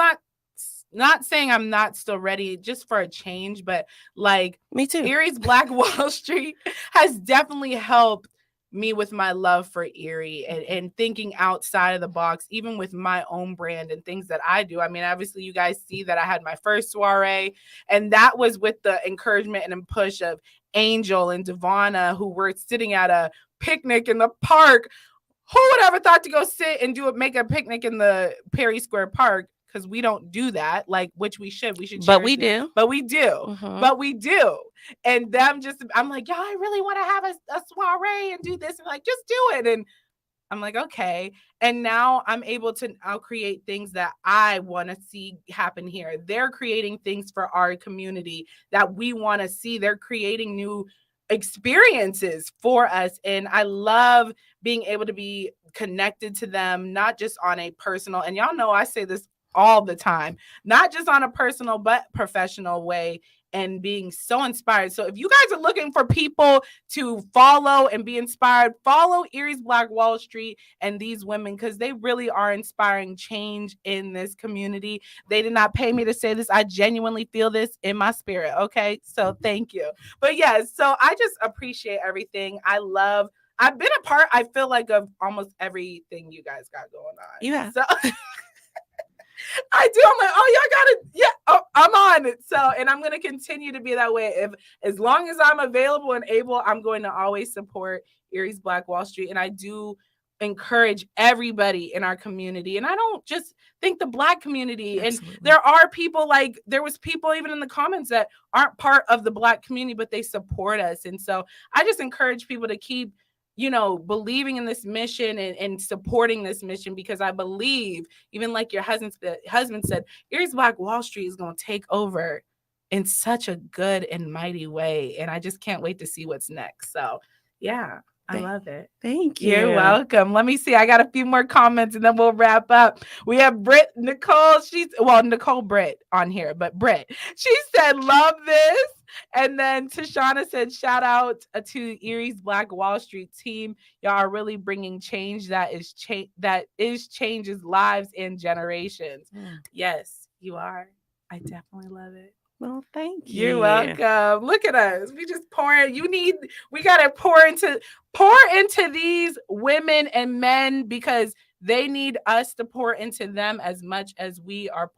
not saying I'm not still ready just for a change, but like me too. Erie's Black Wall Street has definitely helped me with my love for Erie and thinking outside of the box, even with my own brand and things that I do. I mean, obviously you guys see that I had my first soiree, and that was with the encouragement and push of Angel and Devonna, who were sitting at a picnic in the park. Who would ever thought to go sit and make a picnic in the Perry Square Park? Because we don't do that, like, which we should. But we do. But we do. But we do. And them just, I'm like, yeah, I really want to have a soiree and do this. And like, just do it. And I'm like, okay. And now I'm able to now create things that I want to see happen here. They're creating things for our community that we want to see. They're creating new experiences for us. And I love being able to be connected to them, not just on a personal, and y'all know I say this all the time, not just on a personal, but professional way, and being so inspired. So if you guys are looking for people to follow and be inspired, follow Erie's Black Wall Street and these women, because they really are inspiring change in this community. They did not pay me to say this. I genuinely feel this in my spirit. Okay. So thank you. But yeah, so I just appreciate everything. I've been a part, I feel like, of almost everything you guys got going on. Yeah. So I do. I'm like, oh, y'all got it. Yeah, oh, I'm on it. So, and I'm going to continue to be that way. As long as I'm available and able, I'm going to always support Erie's Black Wall Street. And I do encourage everybody in our community. And I don't just think the Black community. Absolutely. And there are people, like, there was people even in the comments that aren't part of the Black community, but they support us. And so I just encourage people to keep, believing in this mission and supporting this mission, because I believe, even like your husband said, Erie's Black Wall Street is going to take over in such a good and mighty way. And I just can't wait to see what's next. So yeah, I love it. Thank you. You're welcome. Let me see. I got a few more comments and then we'll wrap up. We have Nicole Britt on here, but Britt, she said, love this. And then Tashana said, shout out to Erie's Black Wall Street team. Y'all are really bringing change that changes lives and generations. Yes, you are. I definitely love it. Well, thank you. You're welcome. Look at us. We just pouring. We got to pour into these women and men, because they need us to pour into them as much as we are.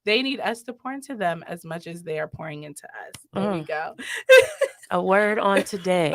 They need us to pour into them as much as they are pouring into us. There we go. A word on today.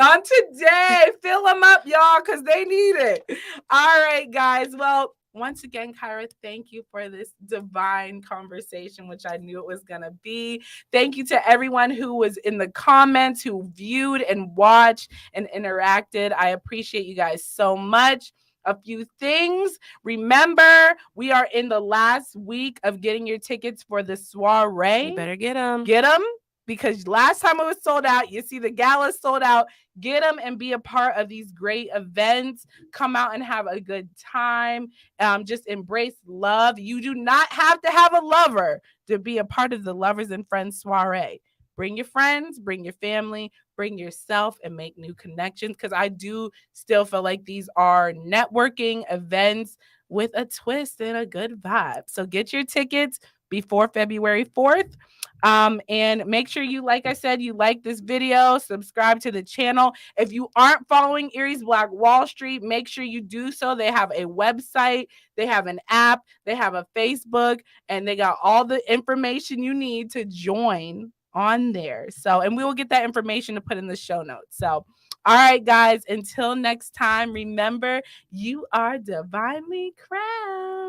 Fill them up, y'all, because they need it. All right, guys. Well, once again, Kyra, thank you for this divine conversation, which I knew it was going to be. Thank you to everyone who was in the comments, who viewed and watched and interacted. I appreciate you guys so much. A few things. Remember, we are in the last week of getting your tickets for the soiree. You better get them. Get them, because last time it was sold out. You see the gala sold out. Get them and be a part of these great events. Come out and have a good time. Just embrace love. You do not have to have a lover to be a part of the Lovers and Friends soiree. Bring your friends, bring your family, bring yourself, and make new connections, because I do still feel like these are networking events with a twist and a good vibe. So get your tickets before February 4th. And make sure you, like I said, you like this video, subscribe to the channel. If you aren't following Erie's Black Wall Street, make sure you do so. They have a website, they have an app, they have a Facebook, and they got all the information you need to join on there. So, and we will get that information to put in the show notes. So, all right, guys, until next time, remember, you are divinely crowned.